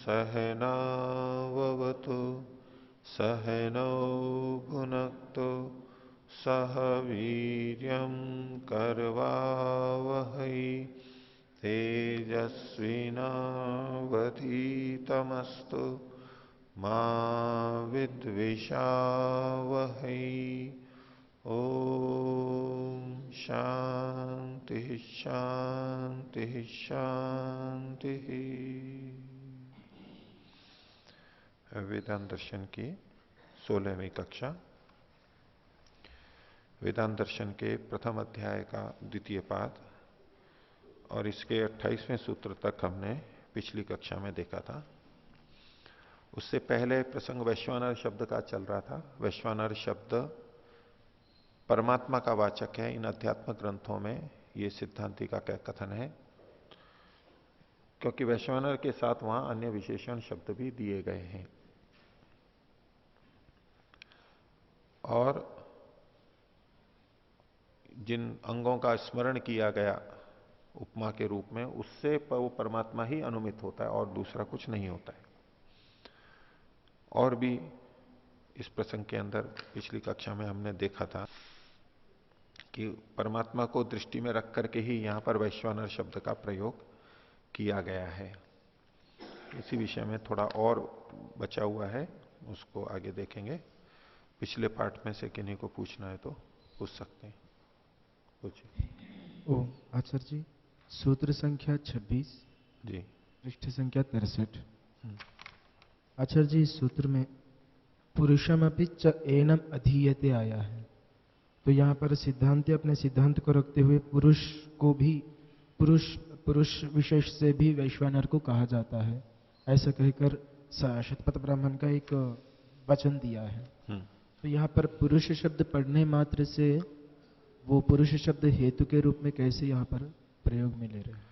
सहनाववतु सहनौ भुनक्तु सह वीर्यं करवावहै तेजस्विनावधीतमस्तु मा विद्विषावहै। ओम शांति शांति शांति। वेदांत दर्शन की 16वीं कक्षा, वेदांत दर्शन के प्रथम अध्याय का द्वितीय पाद और इसके 28वें सूत्र तक हमने पिछली कक्षा में देखा था। उससे पहले प्रसंग वैश्वानर शब्द का चल रहा था। वैश्वानर शब्द परमात्मा का वाचक है। इन अध्यात्म ग्रंथों में ये सिद्धांति का कथन है, क्योंकि वैश्वानर के साथ वहां अन्य विशेषण शब्द भी दिए गए हैं। और जिन अंगों का स्मरण किया गया उपमा के रूप में, उससे वो परमात्मा ही अनुमित होता है और दूसरा कुछ नहीं होता है। और भी इस प्रसंग के अंदर पिछली कक्षा में हमने देखा था कि परमात्मा को दृष्टि में रख करके ही यहां पर वैश्वानर शब्द का प्रयोग किया गया है। इसी विषय में थोड़ा और बचा हुआ है, उसको आगे देखेंगे। पिछले पाठ में से किन्हीं को पूछना है तो पूछ सकते हैं। पूछिए। ओम आचार्य जी, सूत्र संख्या 26 जी, पृष्ठ संख्या 63। आचार्य जी, इस सूत्र में पुरुषमपि च एनम अधीयते आया है, तो यहाँ पर सिद्धांत अपने सिद्धांत को रखते हुए पुरुष को भी पुरुष विशेष से भी वैश्वानर को कहा जाता है, ऐसा कहकर शतपथ ब्राह्मण का एक वचन दिया है। तो यहाँ पर पुरुष शब्द पढ़ने मात्र से वो पुरुष शब्द हेतु के रूप में कैसे यहाँ पर प्रयोग में ले रहे हैं?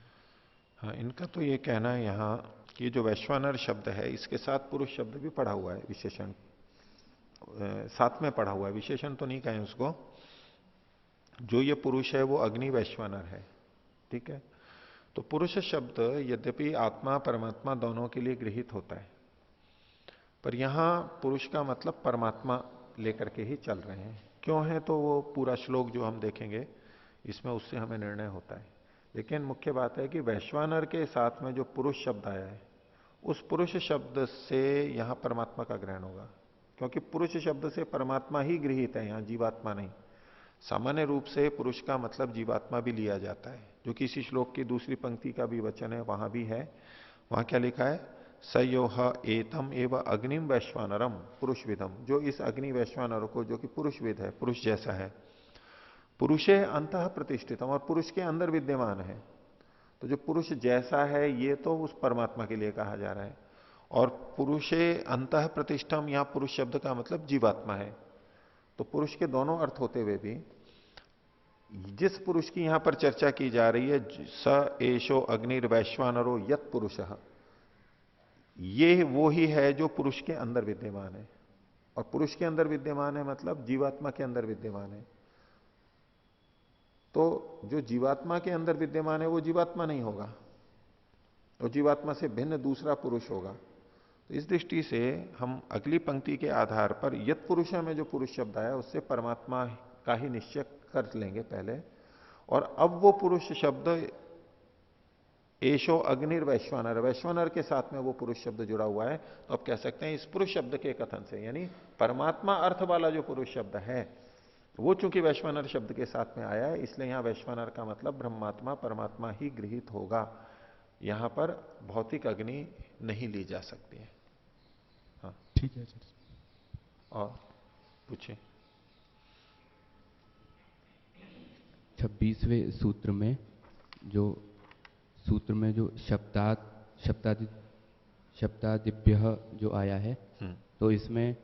हाँ, इनका तो ये कहना है यहाँ कि जो वैश्वानर शब्द है इसके साथ पुरुष शब्द भी पढ़ा हुआ है, विशेषण साथ में पढ़ा हुआ है। विशेषण तो नहीं कहें उसको। जो ये पुरुष है वो अग्नि वैश्वानर है, ठीक है। तो पुरुष शब्द यद्यपि आत्मा परमात्मा दोनों के लिए गृहीत होता है, पर यहां पुरुष का मतलब परमात्मा लेकर के ही चल रहे हैं। क्यों है तो वो पूरा श्लोक जो हम देखेंगे इसमें उससे हमें निर्णय होता है। लेकिन मुख्य बात है कि वैश्वानर के साथ में जो पुरुष शब्द आया है उस पुरुष शब्द से यहां परमात्मा का ग्रहण होगा, क्योंकि पुरुष शब्द से परमात्मा ही गृहीत है, यहां जीवात्मा नहीं। सामान्य रूप से पुरुष का मतलब जीवात्मा भी लिया जाता है, जो कि इसी श्लोक की दूसरी पंक्ति का भी वचन है, वहां भी है। वहां क्या लिखा है? सयोह एतम एवं अग्निम वैश्वानरम पुरुषविदम। जो इस अग्नि वैश्वानर को, जो कि पुरुषविद है, पुरुष जैसा है, पुरुषे अंतः प्रतिष्ठितम, और पुरुष के अंदर विद्यमान है। तो जो पुरुष जैसा है ये तो उस परमात्मा के लिए कहा जा रहा है। और पुरुषे अंतः प्रतिष्ठम, यहां पुरुष शब्द का मतलब जीवात्मा है। तो पुरुष के दोनों अर्थ होते हुए भी जिस पुरुष की यहां पर चर्चा की जा रही है, स एशो अग्निर्वैश्वानरो यत पुरुषः, ये वो ही है जो पुरुष के अंदर विद्यमान है। और पुरुष के अंदर विद्यमान है मतलब जीवात्मा के अंदर विद्यमान है। तो जो जीवात्मा के अंदर विद्यमान है वो जीवात्मा नहीं होगा, वो जीवात्मा से भिन्न दूसरा पुरुष होगा। तो इस दृष्टि से हम अगली पंक्ति के आधार पर यत पुरुष में जो पुरुष शब्द आया उससे परमात्मा का ही निश्चय कर लेंगे पहले। और अब वो पुरुष शब्द एशो अग्निर वैश्वानर, वैश्वानर के साथ में वो पुरुष शब्द जुड़ा हुआ है। तो अब कह सकते हैं इस पुरुष शब्द के कथन से, यानी परमात्मा अर्थ वाला जो पुरुष शब्द है वो चूंकि वैश्वानर शब्द के साथ में आया है, इसलिए यहां वैश्वानर का मतलब ब्रह्मात्मा परमात्मा ही गृहीत होगा। यहां पर भौतिक अग्नि नहीं ली जा सकती है। हाँ, ठीक है सर। और पूछिए। 26वें सूत्र में जो शब्दादिभ्य जो आया है, तो इसमें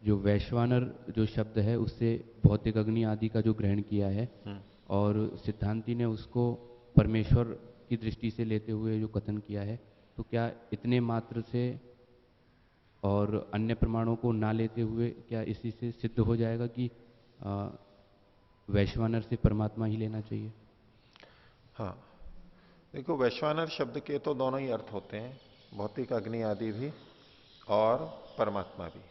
जो वैश्वानर जो शब्द है उससे भौतिक अग्नि आदि का जो ग्रहण किया है, और सिद्धांति ने उसको परमेश्वर की दृष्टि से लेते हुए जो कथन किया है, तो क्या इतने मात्र से और अन्य प्रमाणों को ना लेते हुए क्या इसी से सिद्ध हो जाएगा कि वैश्वानर से परमात्मा ही लेना चाहिए? हाँ, देखो वैश्वानर शब्द के तो दोनों ही अर्थ होते हैं। भौतिक अग्नि आदि भी और परमात्मा भी।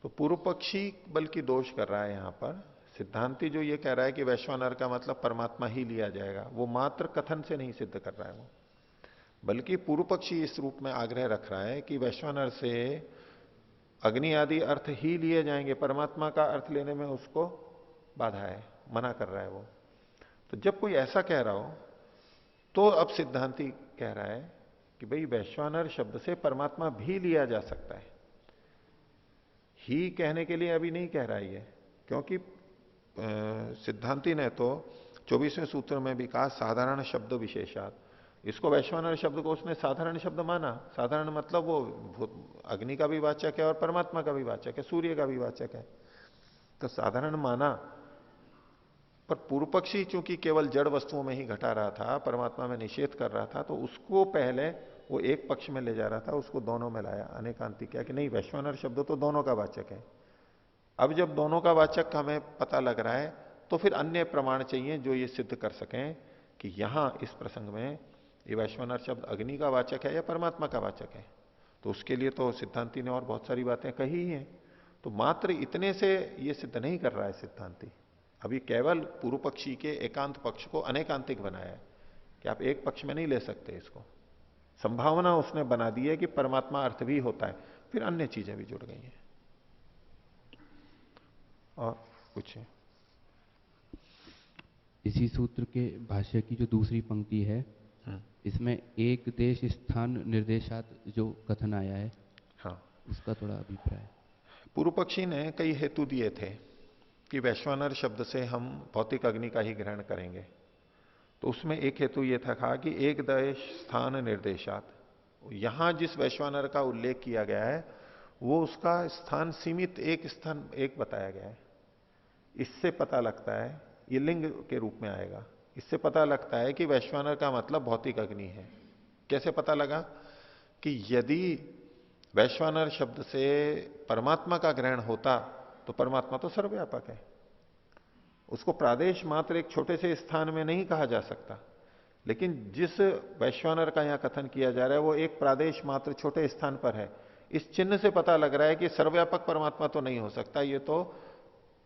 तो पूर्व पक्षी बल्कि दोष कर रहा है यहां पर। सिद्धांती जो ये कह रहा है कि वैश्वानर का मतलब परमात्मा ही लिया जाएगा, वो मात्र कथन से नहीं सिद्ध कर रहा है वो, बल्कि पूर्व पक्षी इस रूप में आग्रह रख रहा है कि वैश्वानर से अग्नि आदि अर्थ ही लिए जाएंगे, परमात्मा का अर्थ लेने में उसको बाधा है, मना कर रहा है वो। तो जब कोई ऐसा कह रहा हो तो अब सिद्धांती कह रहा है कि भाई वैश्वानर शब्द से परमात्मा भी लिया जा सकता है। ही कहने के लिए अभी नहीं कह रहा है ये, क्योंकि सिद्धांती ने तो 24वें सूत्र में भी कहा साधारण शब्द विशेषात। इसको वैश्वानर शब्द को उसने साधारण शब्द माना। साधारण मतलब वो अग्नि का भी वाचक है और परमात्मा का भी वाचक है, सूर्य का भी वाचक है, तो साधारण माना। पर पूर्व पक्षी चूंकि केवल जड़ वस्तुओं में ही घटा रहा था, परमात्मा में निषेध कर रहा था, तो उसको पहले वो एक पक्ष में ले जा रहा था, उसको दोनों में लाया, अनेकांतिक किया कि नहीं वैश्वानर शब्द तो दोनों का वाचक है। अब जब दोनों का वाचक हमें पता लग रहा है तो फिर अन्य प्रमाण चाहिए जो ये सिद्ध कर सकें कि यहां इस प्रसंग में ये वैश्वानर शब्द अग्नि का वाचक है या परमात्मा का वाचक है। तो उसके लिए तो सिद्धांती ने और बहुत सारी बातें कही ही हैं। तो मात्र इतने से ये सिद्ध नहीं कर रहा है सिद्धांती। अभी केवल पूर्व पक्षी के एकांत पक्ष को अनेकांतिक बनाया है कि आप एक पक्ष में नहीं ले सकते इसको। संभावना उसने बना दी है कि परमात्मा अर्थ भी होता है, फिर अन्य चीजें भी जुड़ गई हैं। और कुछ है? इसी सूत्र के भाष्य की जो दूसरी पंक्ति है, इसमें एक देश स्थान निर्देशात जो कथन आया है, हाँ, उसका थोड़ा अभिप्राय। पूर्व पक्षी ने कई हेतु दिए थे कि वैश्वानर शब्द से हम भौतिक अग्नि का ही ग्रहण करेंगे। तो उसमें एक हेतु यह था कहा कि एक देश स्थान निर्देशात, यहां जिस वैश्वानर का उल्लेख किया गया है वो उसका स्थान सीमित एक स्थान एक बताया गया है। इससे पता लगता है, ये लिंग के रूप में आएगा, इससे पता लगता है कि वैश्वानर का मतलब भौतिक अग्नि है। कैसे पता लगा? कि यदि वैश्वानर शब्द से परमात्मा का ग्रहण होता तो परमात्मा तो सर्वव्यापक है, उसको प्रादेश मात्र एक छोटे से स्थान में नहीं कहा जा सकता। लेकिन जिस वैश्वानर का यहां कथन किया जा रहा है वो एक प्रादेश मात्र छोटे स्थान पर है। इस चिन्ह से पता लग रहा है कि सर्वव्यापक परमात्मा तो नहीं हो सकता, ये तो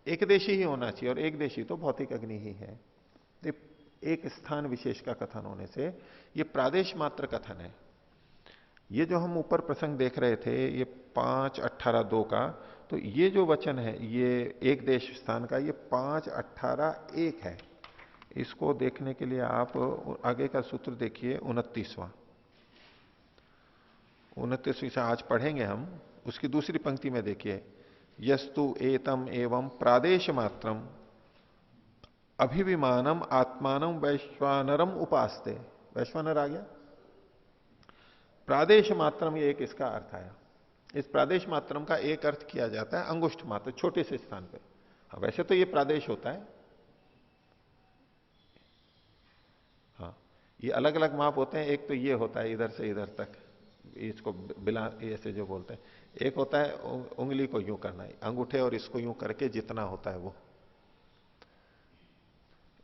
एक देशी ही होना चाहिए, और एक देशी तो भौतिक अग्नि ही है। एक स्थान विशेष का कथन होने से ये प्रादेश मात्र कथन है। ये जो हम ऊपर प्रसंग देख रहे थे, ये 5:18:2 का, तो ये जो वचन है ये एक देश स्थान का, ये 5:18:1 है। इसको देखने के लिए आप आगे का सूत्र देखिए, 29वां। 29वीं से आज पढ़ेंगे हम। उसकी दूसरी पंक्ति में देखिए, यस्तु एतम एवं प्रादेश मात्रम अभिविमानम आत्मानम वैश्वानरम उपास्ते। वैश्वानर आ गया, प्रादेश मात्रम ये एक इसका अर्थ आया। इस प्रादेश मात्रम का एक अर्थ किया जाता है अंगुष्ठ मात्र, छोटे से स्थान पे। हाँ, वैसे तो ये प्रादेश होता है, हाँ ये अलग अलग माप होते हैं। एक तो ये होता है इधर से इधर तक, इसको बिला ऐसे जो बोलते हैं। एक होता है उंगली को यूं करना है, अंगूठे और इसको यूं करके जितना होता है वो,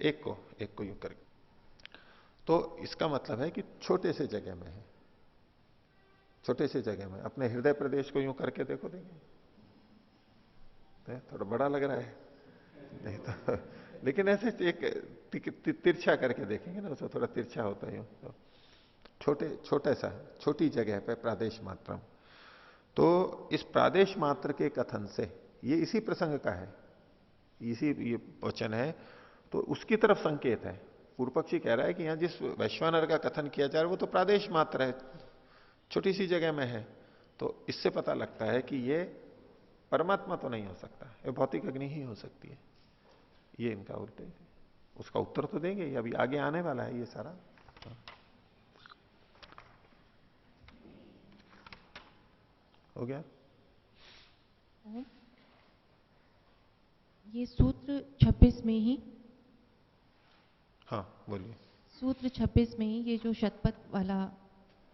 एक को यूं करके। तो इसका मतलब है कि छोटे से जगह में है, छोटे से जगह में। अपने हृदय प्रदेश को यूं करके देखो, देखें थोड़ा बड़ा लग रहा है नहीं तो, लेकिन ऐसे एक तिरछा करके देखेंगे ना, उसमें थोड़ा तिरछा होता है यूं। तो छोटे सा छोटी जगह पे प्रादेश मात्रम। तो इस प्रादेश मात्र के कथन से, ये इसी प्रसंग का है, इसी ये वचन है, तो उसकी तरफ संकेत है। पूर्व पक्षी कह रहा है कि यहां जिस वैश्वानर का कथन किया जा रहा है वो तो प्रादेश मात्र है, छोटी सी जगह में है। तो इससे पता लगता है कि ये परमात्मा तो नहीं हो सकता, ये भौतिक अग्नि ही हो सकती है। ये इनका उत्तर, उसका उत्तर तो देंगे, ये अभी आगे आने वाला है ये सारा। हो गया? ये सूत्र 26 में ही, हाँ बोलिए। सूत्र 26 में ही ये जो शतपथ वाला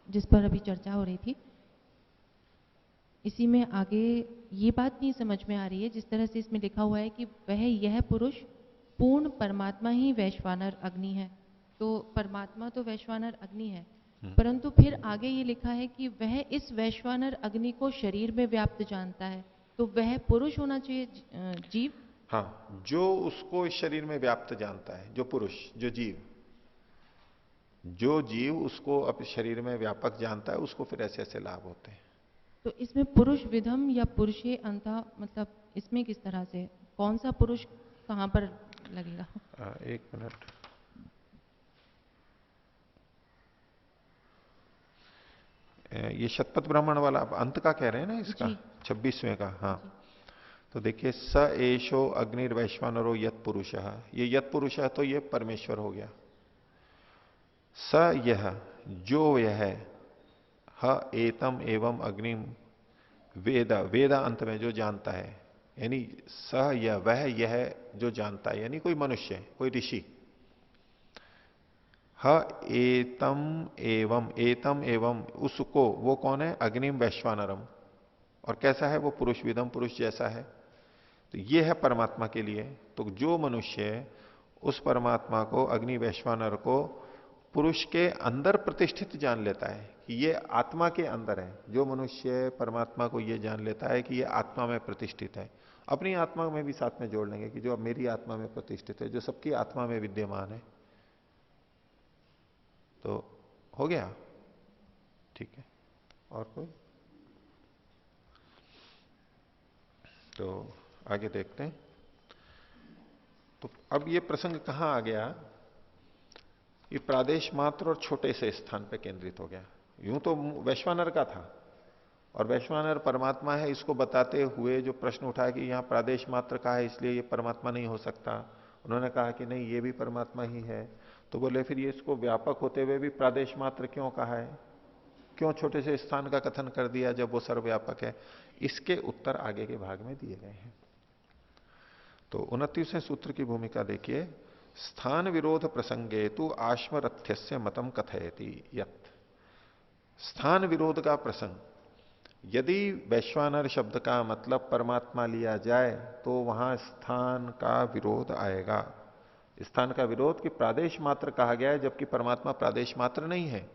जिस पर अभी चर्चा हो रही थी, इसी में आगे ये बात नहीं समझ में आ रही है जिस तरह से इसमें लिखा हुआ है कि वह यह पुरुष पूर्ण परमात्मा ही वैश्वानर अग्नि है। तो परमात्मा तो वैश्वानर अग्नि है, परंतु फिर आगे ये लिखा है कि वह इस वैश्वानर अग्नि को शरीर में व्याप्त जानता है, तो वह पुरुष होना चाहिए जीव? हाँ, जो उसको इस शरीर में व्याप्त जानता है, जो पुरुष, जो जीव उसको अपने शरीर में व्यापक जानता है, उसको फिर ऐसे ऐसे लाभ होते हैं। तो इसमें पुरुष विधम या पुरुषे अंतः, मतलब इसमें किस तरह से कौन सा पुरुष कहां पर लगेगा? एक मिनट, ये शतपथ ब्राह्मण वाला अंत का कह रहे हैं ना इसका, 26वें का। हाँ, तो देखिए, स एशो अग्निर्वैश्वानरो यत पुरुष, ये यत पुरुष है तो ये परमेश्वर हो गया। स यह, जो यह है, ह एतम एवं अग्निम वेद, वेद अंत में जो जानता है, यानी स यह, वह यह जो जानता है, यानी कोई मनुष्य, कोई ऋषि। ह एतम एवं उसको, वो कौन है? अग्निम वैश्वानरम। और कैसा है वो? पुरुष विदम, पुरुष जैसा है। तो ये है परमात्मा के लिए। तो जो मनुष्य उस परमात्मा को, अग्नि वैश्वानर को पुरुष के अंदर प्रतिष्ठित जान लेता है कि ये आत्मा के अंदर है, जो मनुष्य परमात्मा को ये जान लेता है कि ये आत्मा में प्रतिष्ठित है, अपनी आत्मा में भी साथ में जोड़ लेंगे कि जो अब मेरी आत्मा में प्रतिष्ठित है, जो सबकी आत्मा में विद्यमान है, तो हो गया। ठीक है, और कोई? तो आगे देखते हैं। तो अब ये प्रसंग कहां आ गया? ये प्रादेश मात्र और छोटे से स्थान पे केंद्रित हो गया। यूं तो वैश्वानर का था, और वैश्वानर परमात्मा है, इसको बताते हुए जो प्रश्न उठाया कि यहां प्रादेश मात्र का है इसलिए ये परमात्मा नहीं हो सकता, उन्होंने कहा कि नहीं, ये भी परमात्मा ही है। तो बोले फिर ये इसको व्यापक होते हुए भी प्रादेश मात्र क्यों कहा है, क्यों छोटे से स्थान का कथन कर दिया जब वो सर्वव्यापक है? इसके उत्तर आगे के भाग में दिए गए हैं। तो 29वें सूत्र की भूमिका देखिए। स्थान विरोध प्रसंगे तु आश्मरथ्यस्य मतम कथयति यत्। स्थान विरोध का प्रसंग, यदि वैश्वानर शब्द का मतलब परमात्मा लिया जाए तो वहां स्थान का विरोध आएगा। स्थान का विरोध कि प्रादेश मात्र कहा गया है जबकि परमात्मा प्रादेश मात्र नहीं है,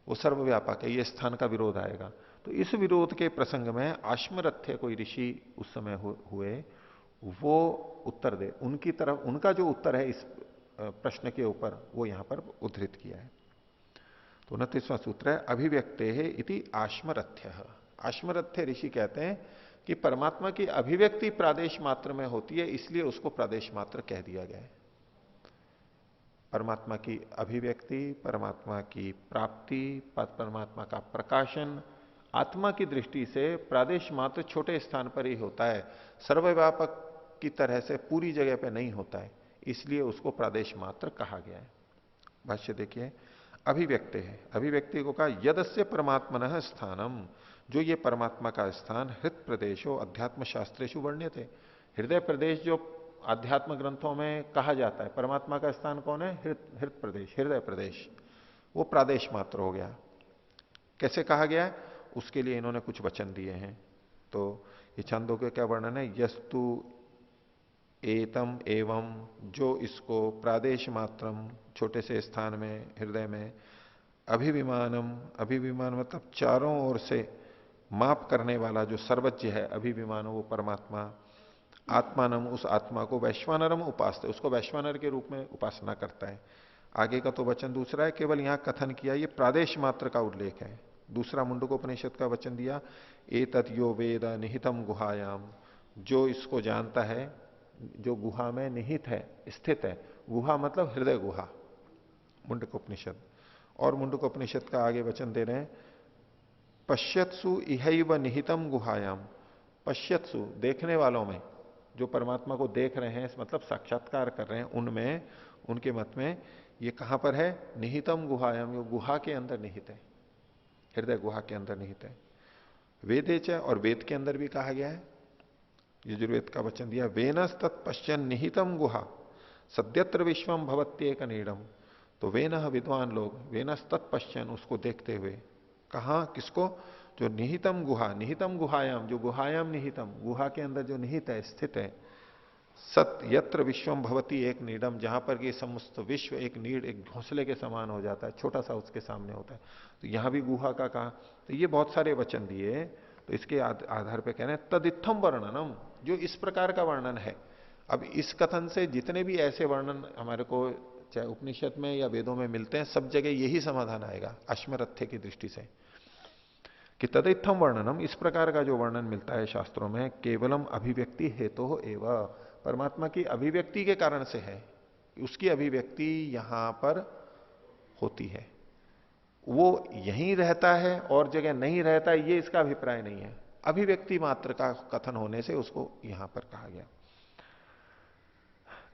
वो सर्वव्यापक है, ये स्थान का विरोध आएगा। तो इस विरोध के प्रसंग में आश्मरथ्य कोई ऋषि उस समय हुए, वो उत्तर दे, उनकी तरफ उनका जो उत्तर है इस प्रश्न के ऊपर वो यहां पर उद्धृत किया है। तो 29वां सूत्र है, अभिव्यक्ते है इति आश्मरथ्य। आश्मरथ्य ऋषि कहते हैं कि परमात्मा की अभिव्यक्ति प्रादेश मात्र में होती है, इसलिए उसको प्रादेश मात्र कह दिया गया है। परमात्मा की अभिव्यक्ति, परमात्मा की प्राप्ति, परमात्मा का प्रकाशन आत्मा की दृष्टि से प्रादेश मात्र छोटे स्थान पर ही होता है, सर्वव्यापक की तरह से पूरी जगह पे नहीं होता है, इसलिए उसको प्रादेश मात्र कहा गया है। भाष्य देखिए, अभिव्यक्ति है, अभिव्यक्ति को कहा यदस्य परमात्मनः स्थानम, जो ये परमात्मा का स्थान हृत प्रदेशो अध्यात्म शास्त्रेषु वर्ण्यते। हृदय प्रदेश जो आध्यात्म ग्रंथों में कहा जाता है, परमात्मा का स्थान कौन है? हृत प्रदेश, हृदय प्रदेश, वो प्रादेश मात्र हो गया। कैसे कहा गया है? उसके लिए इन्होंने कुछ वचन दिए हैं। तो ये छंदों क्या वर्णन है? यस्तु एतम एवं, जो इसको प्रादेश मात्रम, छोटे से स्थान में, हृदय में, अभिविमानम, अभिविमान मतलब चारों ओर से माप करने वाला जो सर्वज्ञ है, अभिविमानो वो परमात्मा, आत्मानम उस आत्मा को, वैश्वानरम उपासते, उसको वैश्वानर के रूप में उपासना करता है। आगे का तो वचन दूसरा है, केवल यहां कथन किया ये प्रादेश मात्र का उल्लेख है। दूसरा मुंडकोपनिषद का वचन दिया, एतत् यो वेद निहितम गुहायाम, जो इसको जानता है, जो गुहा में निहित है, स्थित है। गुहा मतलब हृदय गुहा, मुंडकोपनिषद। और मुंडकोपनिषद का आगे वचन दे रहे हैं, पश्यत्सु इहैव निहितम गुहायाम, पश्यत्सु देखने वालों में, जो परमात्मा को देख रहे हैं, मतलब साक्षात्कार कर रहे हैं, उनमें, उनके मत में ये कहां पर है? निहितम गुहायाम, ये गुहा के अंदर निहित है, हृदय गुहा के अंदर निहित है। वेदेच, और वेद के अंदर भी कहा गया है, यजुर्वेद का वचन दिया, वेनस तत्पश्चन निहितम गुहा सद्यत्र विश्वम भवत्येक नीडम। तो वेनः विद्वान लोग, वेनस तत्पश्चन उसको देखते हुए, कहा किसको? जो निहितम गुहा, निहितम गुहायाम, जो गुहायाम निहितम, गुहा के अंदर जो निहित है, स्थित है, सत यत्र विश्वम भवती एक नीडम, जहां पर कि समस्त विश्व एक नीड, एक घोंसले के समान हो जाता है, छोटा सा उसके सामने होता है। तो यहां भी गुहा का कहा। तो ये बहुत सारे वचन दिए, तो इसके आधार पे कह रहे हैं तदित्थम वर्णनम, जो इस प्रकार का वर्णन है। अब इस कथन से जितने भी ऐसे वर्णन हमारे को चाहे उपनिषद में या वेदों में मिलते हैं, सब जगह यही समाधान आएगा अश्मरथ्य की दृष्टि से, कि तदित्थम वर्णनम, इस प्रकार का जो वर्णन मिलता है शास्त्रों में, केवलम अभिव्यक्ति हेतु हो एवं, परमात्मा की अभिव्यक्ति के कारण से है, उसकी अभिव्यक्ति यहां पर होती है, वो यहीं रहता है और जगह नहीं रहता है, ये इसका अभिप्राय नहीं है। अभिव्यक्ति मात्र का कथन होने से उसको यहां पर कहा गया।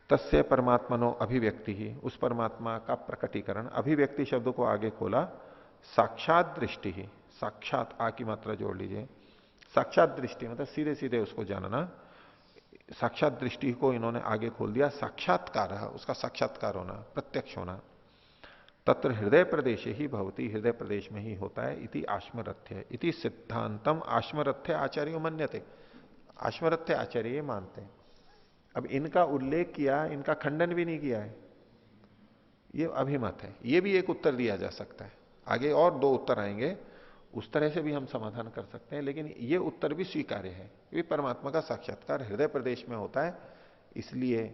तस्य परमात्मनो अभिव्यक्ति ही, उस परमात्मा का प्रकटीकरण, अभिव्यक्ति शब्द को आगे खोला, साक्षात दृष्टि ही, साक्षात आ की मात्रा जोड़ लीजिए, साक्षात दृष्टि मतलब सीधे सीधे उसको जानना, साक्षात दृष्टि को इन्होंने आगे खोल दिया, साक्षात्कार, उसका साक्षात्कार होना, प्रत्यक्ष होना। तत्र हृदय प्रदेश ही भवती, हृदय प्रदेश में ही होता है, इति आश्मरथ्य, इति सिद्धांतम आश्मरथ्य आचार्य मन्यते, आश्मरथ्य आचार्य ये मानते हैं। अब इनका उल्लेख किया, इनका खंडन भी नहीं किया है, ये अभिमत है, ये भी एक उत्तर दिया जा सकता है। आगे और दो उत्तर आएंगे, उस तरह से भी हम समाधान कर सकते हैं, लेकिन ये उत्तर भी स्वीकार्य है, क्योंकि परमात्मा का साक्षात्कार हृदय प्रदेश में होता है, इसलिए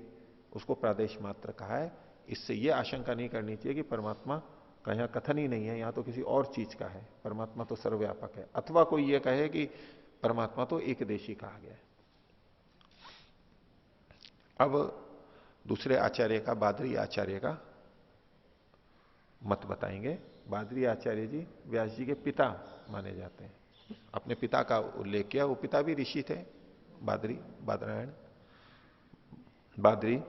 उसको प्रादेश मात्र कहा है। इससे यह आशंका नहीं करनी चाहिए कि परमात्मा का यहां कथन ही नहीं है, यहां तो किसी और चीज का है, परमात्मा तो सर्वव्यापक है, अथवा कोई यह कहे कि परमात्मा तो एकदेशी कहा गया है। अब दूसरे आचार्य का, बादरी आचार्य का मत बताएंगे। बादरी आचार्य जी व्यास जी के पिता माने जाते हैं, अपने पिता का उल्लेख किया, वो पिता भी ऋषि थे, बादरी, बादरायण, बादरी।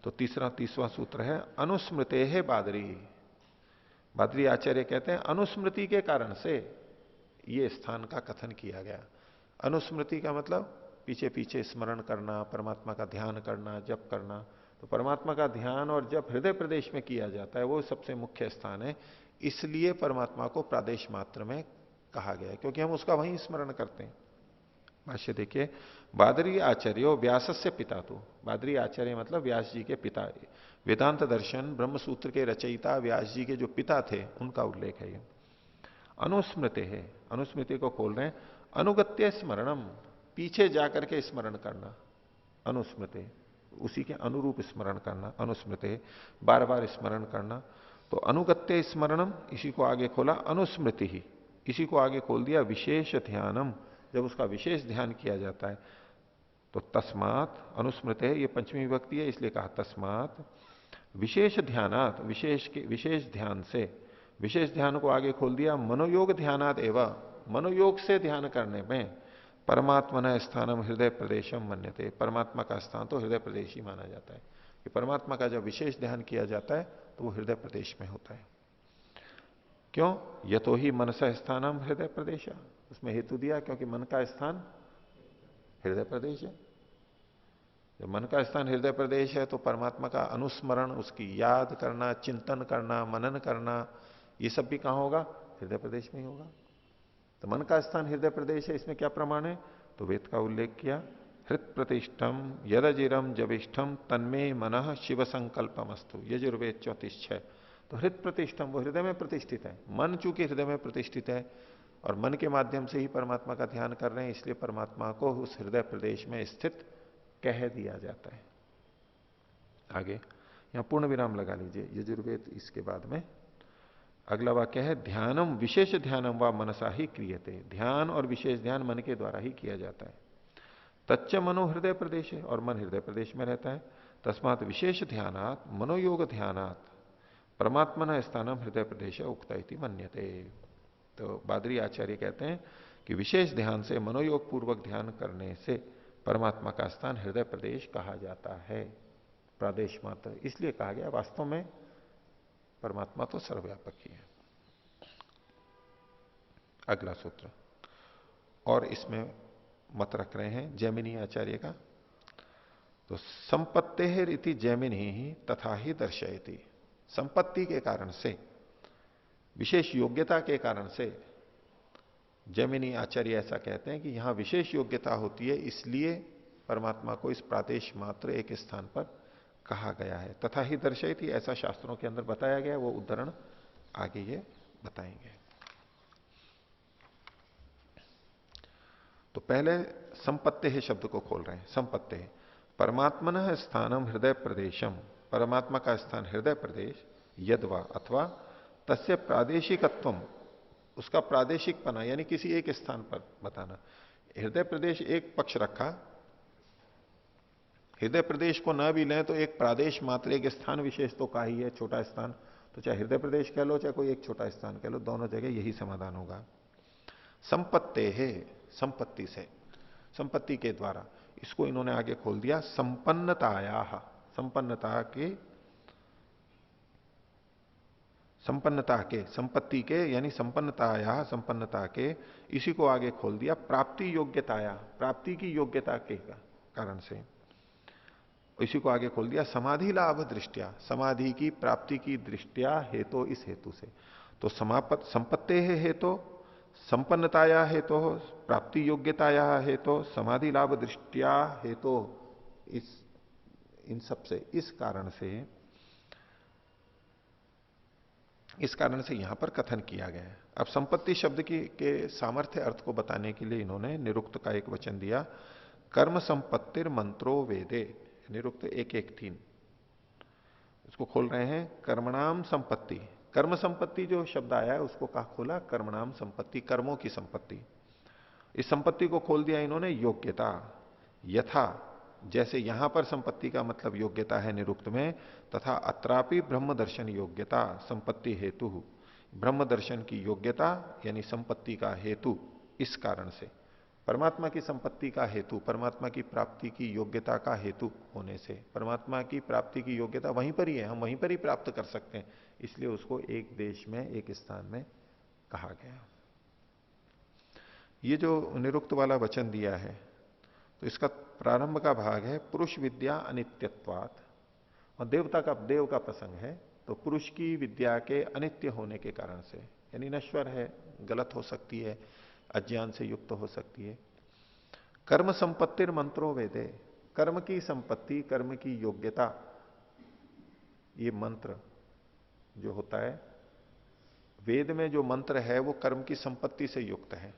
तो तीसवां सूत्र है अनुस्मृते है बादरी, बादरी आचार्य कहते हैं अनुस्मृति के कारण से ये स्थान का कथन किया गया। अनुस्मृति का मतलब पीछे पीछे स्मरण करना, परमात्मा का ध्यान करना, जप करना। तो परमात्मा का ध्यान और जप हृदय प्रदेश में किया जाता है, वो सबसे मुख्य स्थान है, इसलिए परमात्मा को प्रादेश मात्र में कहा गया है, क्योंकि हम उसका वहीं स्मरण करते हैं। भाष्य देखिए, बादरी आचार्य व्यासस्य पिता, तो बादरी आचार्य मतलब व्यास जी के पिता, वेदांत दर्शन ब्रह्मसूत्र के रचयिता व्यास जी के जो पिता थे उनका उल्लेख है ये। अनुस्मृति है, अनुस्मृति को खोल रहे हैं, अनुगत्य स्मरणम, पीछे जाकर के स्मरण करना, अनुस्मृति उसी के अनुरूप स्मरण करना, अनुस्मृति बार बार स्मरण करना। तो अनुगत्य स्मरणम, इसी को आगे खोला, अनुस्मृति ही, इसी को आगे खोल दिया विशेष ध्यानम, जब उसका विशेष ध्यान किया जाता है। तो तस्मात, अनुस्मृति है, ये पंचमी विभक्ति है इसलिए कहा तस्मात, विशेष ध्यानात, विशेष ध्यान से, विशेष ध्यान को आगे खोल दिया मनोयोग ध्यानात एवं, मनोयोग से ध्यान करने में परमात्मना स्थानम हृदय प्रदेशम मन्यते, परमात्मा का स्थान तो हृदय प्रदेश ही माना जाता है, कि परमात्मा का जब विशेष ध्यान किया जाता है तो वो हृदय प्रदेश में होता है। क्यों? यतो ही मनस स्थानम हृदय प्रदेश, उसमें हेतु दिया क्योंकि मन का स्थान हृदय प्रदेश है। जब मन का स्थान हृदय प्रदेश है तो परमात्मा का अनुस्मरण, उसकी याद करना, चिंतन करना, मनन करना, ये सब भी कहां होगा? हृदय प्रदेश में ही होगा। तो मन का स्थान हृदय प्रदेश है, इसमें क्या प्रमाण है? तो वेद का उल्लेख किया, हृत प्रतिष्ठम यदजिरम जविष्ठम तन्मे मनः शिव संकल्पमस्तु, यजुर्वेद 34:6। तो हृत प्रतिष्ठम, वो हृदय में प्रतिष्ठित है, मन चूंकि हृदय में प्रतिष्ठित है और मन के माध्यम से ही परमात्मा का ध्यान कर रहे हैं, इसलिए परमात्मा को उस हृदय प्रदेश में स्थित कह दिया जाता है। आगे यहां पूर्ण विराम लगा लीजिए, यजुर्वेद इसके बाद में अगला वाक्य है, ध्यानम विशेष ध्यानम व मनसा ही क्रियते, ध्यान और विशेष ध्यान मन के द्वारा ही किया जाता है। तच्च मनो हृदय प्रदेश है, और मन हृदय प्रदेश में रहता है। तस्मात विशेष ध्यानात मनोयोग ध्यानात परमात्मना स्थानम हृदय प्रदेश उक्ता इति मन्यते। तो बादरी आचार्य कहते हैं कि विशेष ध्यान से, मनोयोग पूर्वक ध्यान करने से परमात्मा का स्थान हृदय प्रदेश कहा जाता है, प्रादेश मात्र इसलिए कहा गया, वास्तव में परमात्मा तो सर्वव्यापक ही है। अगला सूत्र, और इसमें मत रख रहे हैं जैमिनी आचार्य का। तो संपत्ति रीति जैमिनी ही तथा ही दर्शयति, संपत्ति के कारण से, विशेष योग्यता के कारण से जैमिनी आचार्य ऐसा कहते हैं कि यहां विशेष योग्यता होती है, इसलिए परमात्मा को इस प्रादेश मात्र एक स्थान पर कहा गया है। तथा ही दर्शयति, ऐसा शास्त्रों के अंदर बताया गया, वो उदाहरण आगे ये बताएंगे। तो पहले संपत्ति है शब्द को खोल रहे हैं। संपत्ति है परमात्मन स्थानम हृदय प्रदेशम, परमात्मा का स्थान हृदय प्रदेश, यदवा अथवा तस्य प्रादेशिकत्वम, उसका प्रादेशिकपना यानी किसी एक स्थान पर बताना। हृदय प्रदेश एक पक्ष रखा, हृदय प्रदेश को न भी लें तो एक प्रादेश मात्र, एक स्थान विशेष तो का ही है, छोटा स्थान, तो चाहे हृदय प्रदेश कह लो चाहे कोई एक छोटा स्थान कह लो, दोनों जगह यही समाधान होगा। संपत्ति है, संपत्ति से, संपत्ति के द्वारा, इसको इन्होंने आगे खोल दिया संपन्नताया, संपन्नता के, संपन्नता के, संपत्ति के यानी संपन्नताया, संपन्नता के, इसी को आगे खोल दिया प्राप्ति योग्यताया, प्राप्ति की योग्यता के कारण से, इसी को आगे खोल दिया समाधि लाभ दृष्टिया, समाधि की प्राप्ति की दृष्टिया हेतु, इस हेतु से। तो संपत्ति है हेतु, संपन्नताया हेतु, प्राप्ति योग्यताया हेतु, समाधि लाभ दृष्टिया हेतु, इन सब से, इस कारण से यहां पर कथन किया गया है। अब संपत्ति शब्द के सामर्थ्य अर्थ को बताने के लिए इन्होंने निरुक्त का एक वचन दिया, कर्म संपत्तिर मंत्रो वेदे, निरुक्त 1:1-3, इसको खोल रहे हैं कर्मणाम संपत्ति। कर्म संपत्ति जो शब्द आया है उसको कहा खोला कर्मणाम संपत्ति, कर्मों की संपत्ति। इस संपत्ति को खोल दिया इन्होंने योग्यता, यथा जैसे यहां पर संपत्ति का मतलब योग्यता है निरुक्त में, तथा अत्रापि ब्रह्म दर्शन योग्यता संपत्ति हेतु, ब्रह्म दर्शन की योग्यता यानी संपत्ति का हेतु, इस कारण से परमात्मा की संपत्ति का हेतु, परमात्मा की प्राप्ति की योग्यता का हेतु होने से, परमात्मा की प्राप्ति की योग्यता वहीं पर ही है, हम वहीं पर ही प्राप्त कर सकते हैं, इसलिए उसको एक देश में एक स्थान में कहा गया। ये जो निरुक्त वाला वचन दिया है तो इसका प्रारंभ का भाग है पुरुष विद्या अनित्यत्वात्, और देव का प्रसंग है, तो पुरुष की विद्या के अनित्य होने के कारण से, यानी नश्वर है, गलत हो सकती है, अज्ञान से युक्त हो सकती है। कर्म संपत्तिर मंत्रो वेदे, कर्म की संपत्ति, कर्म की योग्यता, ये मंत्र जो होता है वेद में, जो मंत्र है वो कर्म की संपत्ति से युक्त है,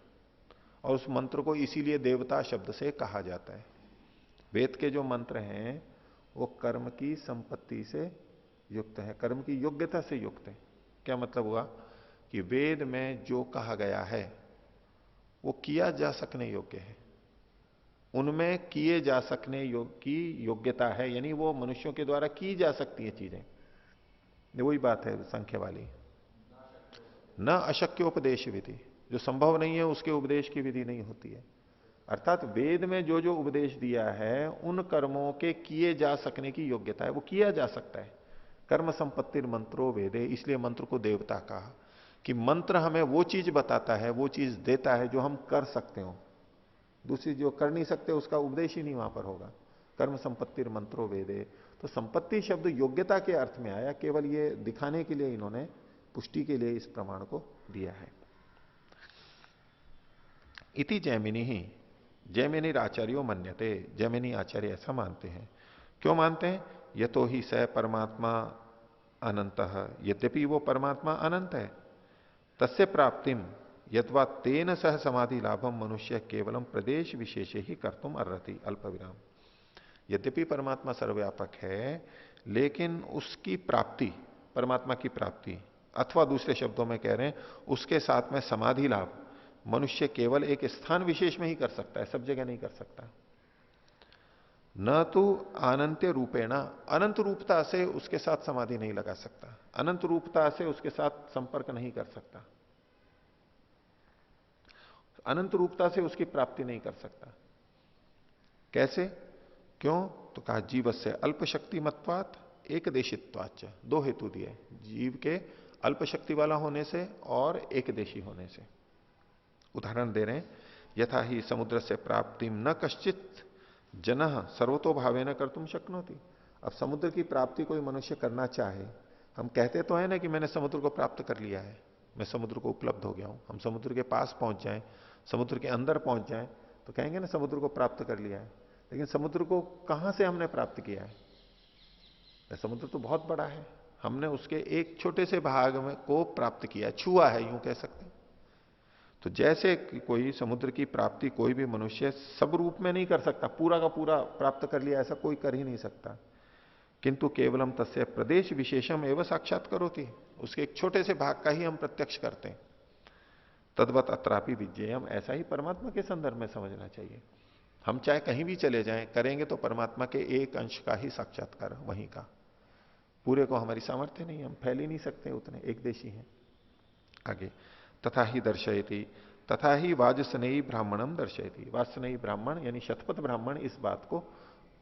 और उस मंत्र को इसीलिए देवता शब्द से कहा जाता है। वेद के जो मंत्र हैं वो कर्म की संपत्ति से युक्त है, कर्म की योग्यता से युक्त है। क्या मतलब हुआ कि वेद में जो कहा गया है वो किया जा सकने योग्य है, उनमें किए जा सकने की योग्यता है, यानी वो मनुष्यों के द्वारा की जा सकती है चीजें। वही बात है संख्या वाली, न अशक्योपदेश विधि, जो संभव नहीं है उसके उपदेश की विधि नहीं होती है। अर्थात वेद में जो जो उपदेश दिया है उन कर्मों के किए जा सकने की योग्यता है, वो किया जा सकता है। कर्म संपत्तिर मंत्रो वेदे, इसलिए मंत्र को देवता कहा कि मंत्र हमें वो चीज बताता है, वो चीज देता है जो हम कर सकते हो, दूसरी जो कर नहीं सकते उसका उपदेश ही नहीं वहां पर होगा। कर्म संपत्तिर मंत्रो वेदे, तो संपत्ति शब्द योग्यता के अर्थ में आया, केवल ये दिखाने के लिए इन्होंने, पुष्टि के लिए इस प्रमाण को दिया है। इति जैमिनी ही, जैमिनी आचार्यो मन्यते, जैमिनी आचार्य ऐसा मानते हैं। क्यों मानते हैं? यतो ही स परमात्मा अनंतः, यद्यपि वो परमात्मा अनंत है, तस्य प्राप्तिम यद्वा तेन सह समाधि लाभम मनुष्य केवलम प्रदेश विशेष ही कर्तुम अर्हति, अल्प विराम। यद्यपि परमात्मा सर्वव्यापक है, लेकिन उसकी प्राप्ति, परमात्मा की प्राप्ति, अथवा दूसरे शब्दों में कह रहे हैं उसके साथ में समाधि लाभ मनुष्य केवल एक स्थान विशेष में ही कर सकता है, सब जगह नहीं कर सकता। न तो अनंत्य रूपेण, अनंत रूपता से उसके साथ समाधि नहीं लगा सकता, अनंत रूपता से उसके साथ संपर्क नहीं कर सकता, अनंत रूपता से उसकी प्राप्ति नहीं कर सकता। कैसे? क्यों? तो कहा जीव से अल्प शक्ति मत्वात एक देशित्वाच, दो हेतु दिए, जीव के अल्प शक्ति वाला होने से और एक देशी होने से। उदाहरण दे रहे हैं, यथा ही समुद्र से प्राप्ति न कश्चित जन सर्वतो भावे न कर तुम शक्नोति। अब समुद्र की प्राप्ति कोई मनुष्य करना चाहे, हम कहते तो है ना कि मैंने समुद्र को प्राप्त कर लिया है, मैं समुद्र को उपलब्ध हो गया हूं, हम समुद्र के पास पहुंच जाएं, समुद्र के अंदर पहुंच जाएं तो कहेंगे ना समुद्र को प्राप्त कर लिया है। लेकिन समुद्र को कहां से हमने प्राप्त किया है? समुद्र तो बहुत बड़ा है, हमने उसके एक छोटे से भाग में को प्राप्त किया, छुआ है, यूं कह सकते हैं। तो जैसे कोई समुद्र की प्राप्ति कोई भी मनुष्य सब रूप में नहीं कर सकता, पूरा का पूरा प्राप्त कर लिया ऐसा कोई कर ही नहीं सकता, किंतु केवलम तस्य प्रदेश विशेषम एवं साक्षात करोति, उसके एक छोटे से भाग का ही हम प्रत्यक्ष करते हैं। तद्वत अत्रापि विज्ञेयम, ऐसा ही परमात्मा के संदर्भ में समझना चाहिए। हम चाहे कहीं भी चले जाएं, करेंगे तो परमात्मा के एक अंश का ही साक्षात्कार, वहीं का, पूरे को हमारी सामर्थ्य नहीं, हम फैल ही नहीं सकते उतने, एक देशी हैं। आगे, तथा ही दर्शयति, तथा ही वाजसनेयी ब्राह्मणम दर्शयति, वाजसनेयी ब्राह्मण यानी शतपथ ब्राह्मण इस बात को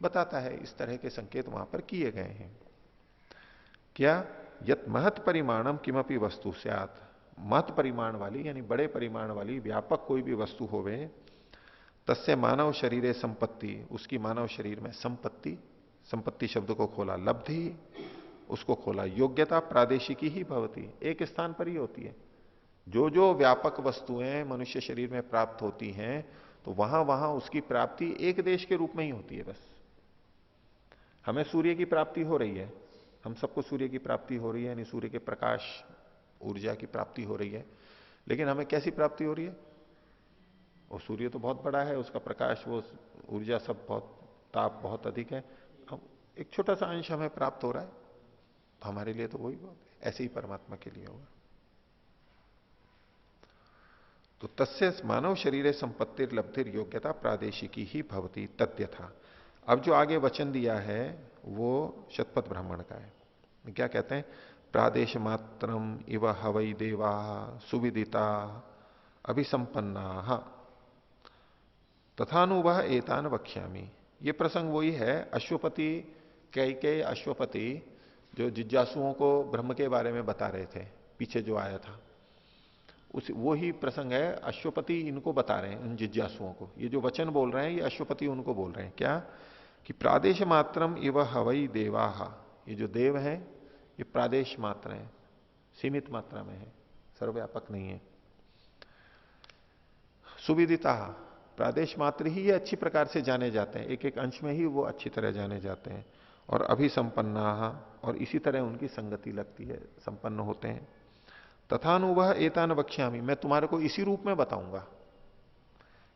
बताता है, इस तरह के संकेत वहां पर किए गए हैं। क्या? यत महत परिमाणम किमपि वस्तु स्यात्, महत परिमाण वाली यानी बड़े परिमाण वाली व्यापक कोई भी वस्तु होवे, तस्य मानव शरीरे संपत्ति, उसकी मानव शरीर में संपत्ति, संपत्ति शब्द को खोला लब्धि, उसको खोला योग्यता, प्रादेशिकी ही भवती, एक स्थान पर ही होती है। जो जो व्यापक वस्तुएं मनुष्य शरीर में प्राप्त होती हैं, तो वहां वहां उसकी प्राप्ति एक देश के रूप में ही होती है। बस हमें सूर्य की प्राप्ति हो रही है, हम सबको सूर्य की प्राप्ति हो रही है, यानी सूर्य के प्रकाश ऊर्जा की प्राप्ति हो रही है, लेकिन हमें कैसी प्राप्ति हो रही है? वो सूर्य तो बहुत बड़ा है, उसका प्रकाश, वो ऊर्जा सब बहुत, ताप बहुत अधिक है, हम एक छोटा सा अंश हमें प्राप्त हो रहा है, तो हमारे लिए तो वही बहुत है। ऐसे ही परमात्मा के लिए होगा। तो तस्य मानव शरीर संपत्तिर लब्धिर योग्यता प्रादेशिकी ही भवती तद्यथा। अब जो आगे वचन दिया है वो शतपथ ब्राह्मण का है। क्या कहते हैं? प्रादेश मात्रम इव हवई देवा सुविदिता अभिसंपन्ना तथानुवह एतान वक्ष्यामि। ये प्रसंग वही है, अश्वपति कैकेयी अश्वपति जो जिज्ञासुओं को ब्रह्म के बारे में बता रहे थे, पीछे जो आया था, उस वो ही प्रसंग है। अश्वपति इनको बता रहे हैं, उन जिज्ञासुओं को, ये जो वचन बोल रहे हैं ये अश्वपति उनको बोल रहे हैं। क्या? कि प्रादेश मात्रम इव हवई देवाहा, ये जो देव है ये प्रादेश मात्र है, सीमित मात्रा में है, सर्वव्यापक नहीं है। सुविदिता, प्रादेश मात्र ही ये अच्छी प्रकार से जाने जाते हैं, एक एक अंश में ही वो अच्छी तरह जाने जाते हैं। और अभिसंपन्ना, और इसी तरह उनकी संगति लगती है, संपन्न होते हैं। तथानुवह एतान वक्ष्यामि, मैं तुम्हारे को इसी रूप में बताऊंगा,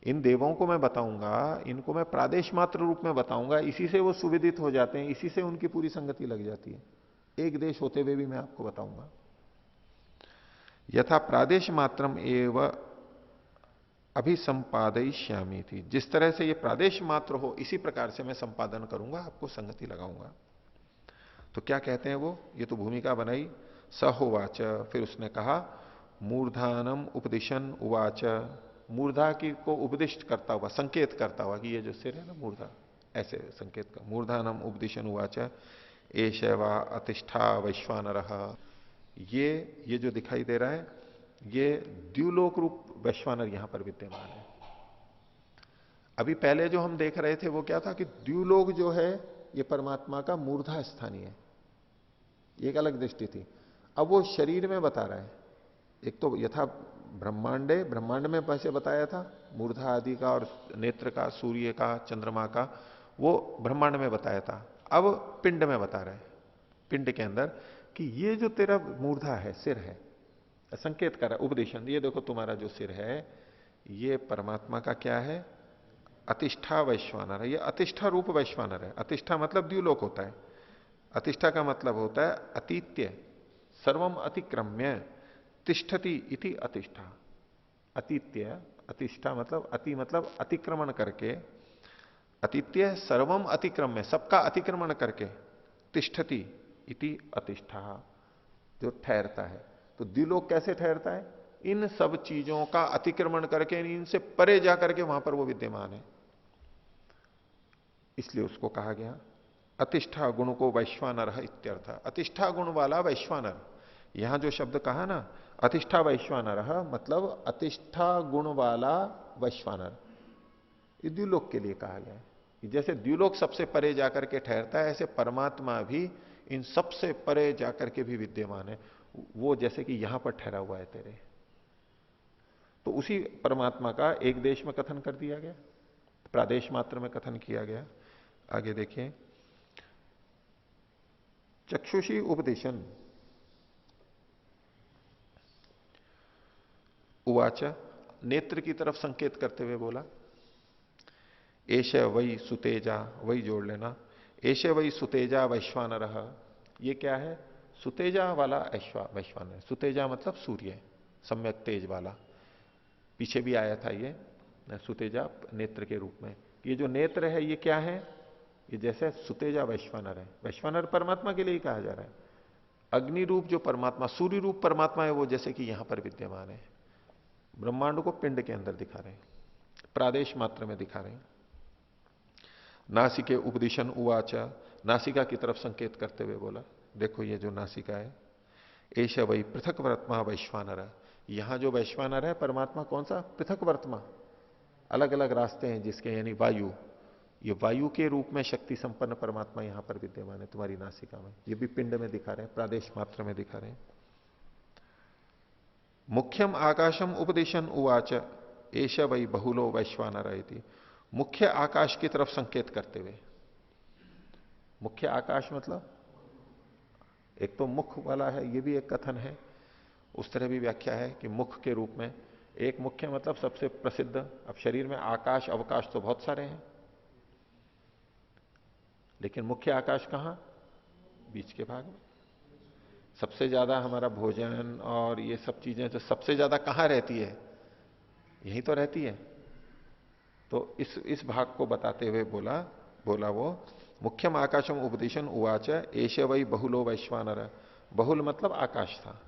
इन देवों को मैं बताऊंगा, इनको मैं प्रादेश मात्र रूप में बताऊंगा, इसी से वो सुविदित हो जाते हैं, इसी से उनकी पूरी संगति लग जाती है। एक देश होते हुए भी मैं आपको बताऊंगा। यथा प्रादेश मात्रम एव अभिसंपादयिष्यामि थी, जिस तरह से ये प्रादेश मात्र हो इसी प्रकार से मैं संपादन करूंगा, आपको संगति लगाऊंगा। तो क्या कहते हैं वो? ये तो भूमिका बनाई। स होवाच, फिर उसने कहा, मूर्धानम उपदिशन उवाच, मूर्धा की को उपदिष्ट करता हुआ, संकेत करता हुआ, कि ये जो सिर है ना मूर्धा, ऐसे संकेत का, मूर्धानम उपदिशन उवाच एशवा अतिष्ठा वैश्वानरः। ये जो दिखाई दे रहा है ये द्युलोक रूप वैश्वानर यहां पर विद्यमान है। अभी पहले जो हम देख रहे थे वो क्या था कि द्युलोक जो है ये परमात्मा का मूर्धा स्थानीय है, एक अलग दृष्टि थी। अब वो शरीर में बता रहा है। एक तो यथा ब्रह्मांडे, ब्रह्मांड में पैसे बताया था, मूर्धा आदि का और नेत्र का, सूर्य का, चंद्रमा का, वो ब्रह्मांड में बताया था। अब पिंड में बता रहा है, पिंड के अंदर, कि ये जो तेरा मूर्धा है, सिर है, संकेत कर रहा है, उपदेशन, ये देखो तुम्हारा जो सिर है ये परमात्मा का क्या है? अतिष्ठा वैश्वानर है, ये अतिष्ठा रूप वैश्वानर है। अतिष्ठा मतलब द्युलोक होता है, अतिष्ठा का मतलब होता है अतीत्य, सर्वम अतिक्रम्य तिष्ठति इति अतिष्ठा। अतीत्य, अतिष्ठा मतलब अति, मतलब अतिक्रमण करके, अतीत्य सर्वम अतिक्रम्य, सबका अतिक्रमण करके, तिष्ठति इति अतिष्ठा, जो ठहरता है। तो द्युलोक कैसे ठहरता है? इन सब चीजों का अतिक्रमण करके, इनसे परे जाकर के वहां पर वो विद्यमान है, इसलिए उसको कहा गया। अतिष्ठा गुण को वैश्वानर इत्यर्थ, अतिष्ठा गुण वाला वैश्वानर। यहां जो शब्द कहा ना, अतिष्ठा वैश्वानर, मतलब अतिष्ठा गुण वाला वैश्वानर, ये द्युलोक के लिए कहा गया है। जैसे द्युलोक सबसे परे जाकर के ठहरता है, ऐसे परमात्मा भी इन सबसे परे जाकर के भी विद्यमान है। वो जैसे कि यहां पर ठहरा हुआ है तेरे, तो उसी परमात्मा का एक देश में कथन कर दिया गया। प्रादेश मात्र में कथन किया गया। आगे देखिए, चक्षुषी उपदेशन उवाच, नेत्र की तरफ संकेत करते हुए बोला, एश वही सुतेजा, वही जोड़ लेना, एश वही सुतेजा वैश्वानर। ये क्या है? सुतेजा वाला वैश्वानर। सुतेजा मतलब सूर्य, सम्यक तेज वाला। पीछे भी आया था ये सुतेजा नेत्र के रूप में। ये जो नेत्र है ये क्या है? ये जैसे सुतेजा वैश्वानर है। वैश्वानर परमात्मा के लिए ही कहा जा रहा है। अग्नि रूप जो परमात्मा, सूर्य रूप परमात्मा है, वो जैसे कि यहां पर विद्यमान है। ब्रह्मांड को पिंड के अंदर दिखा रहे हैं, प्रादेश मात्र में दिखा रहे हैं। नासिके उपदिशन उवाच, नासिका की तरफ संकेत करते हुए बोला, देखो ये जो नासिका है, एश वही पृथक वर्तमा वैश्वानर। यहां जो वैश्वानर है परमात्मा कौन सा? पृथक वर्तमा, अलग अलग रास्ते हैं जिसके, यानी वायु। ये वायु के रूप में शक्ति संपन्न परमात्मा यहां पर विद्यमान है तुम्हारी नासिका में। ये भी पिंड में दिखा रहे हैं, प्रादेश मात्र में दिखा रहे हैं। मुख्यम आकाशम उपदेशन उवाच, एश वही बहुलो वैश्वानर। मुख्य आकाश की तरफ संकेत करते हुए, मुख्य आकाश मतलब एक तो मुख वाला है, ये भी एक कथन है। उस तरह भी व्याख्या है कि मुख के रूप में एक मुख्य मतलब सबसे प्रसिद्ध। अब शरीर में आकाश अवकाश तो बहुत सारे हैं, लेकिन मुख्य आकाश कहां? बीच के भाग में। सबसे ज्यादा हमारा भोजन और ये सब चीजें जो सबसे ज्यादा कहां रहती है? यही तो रहती है। तो इस भाग को बताते हुए बोला वो, मुख्यम आकाशम उपदेशन उवाच, एश वही बहुलो वैश्वानर। बहुल मतलब आकाश था,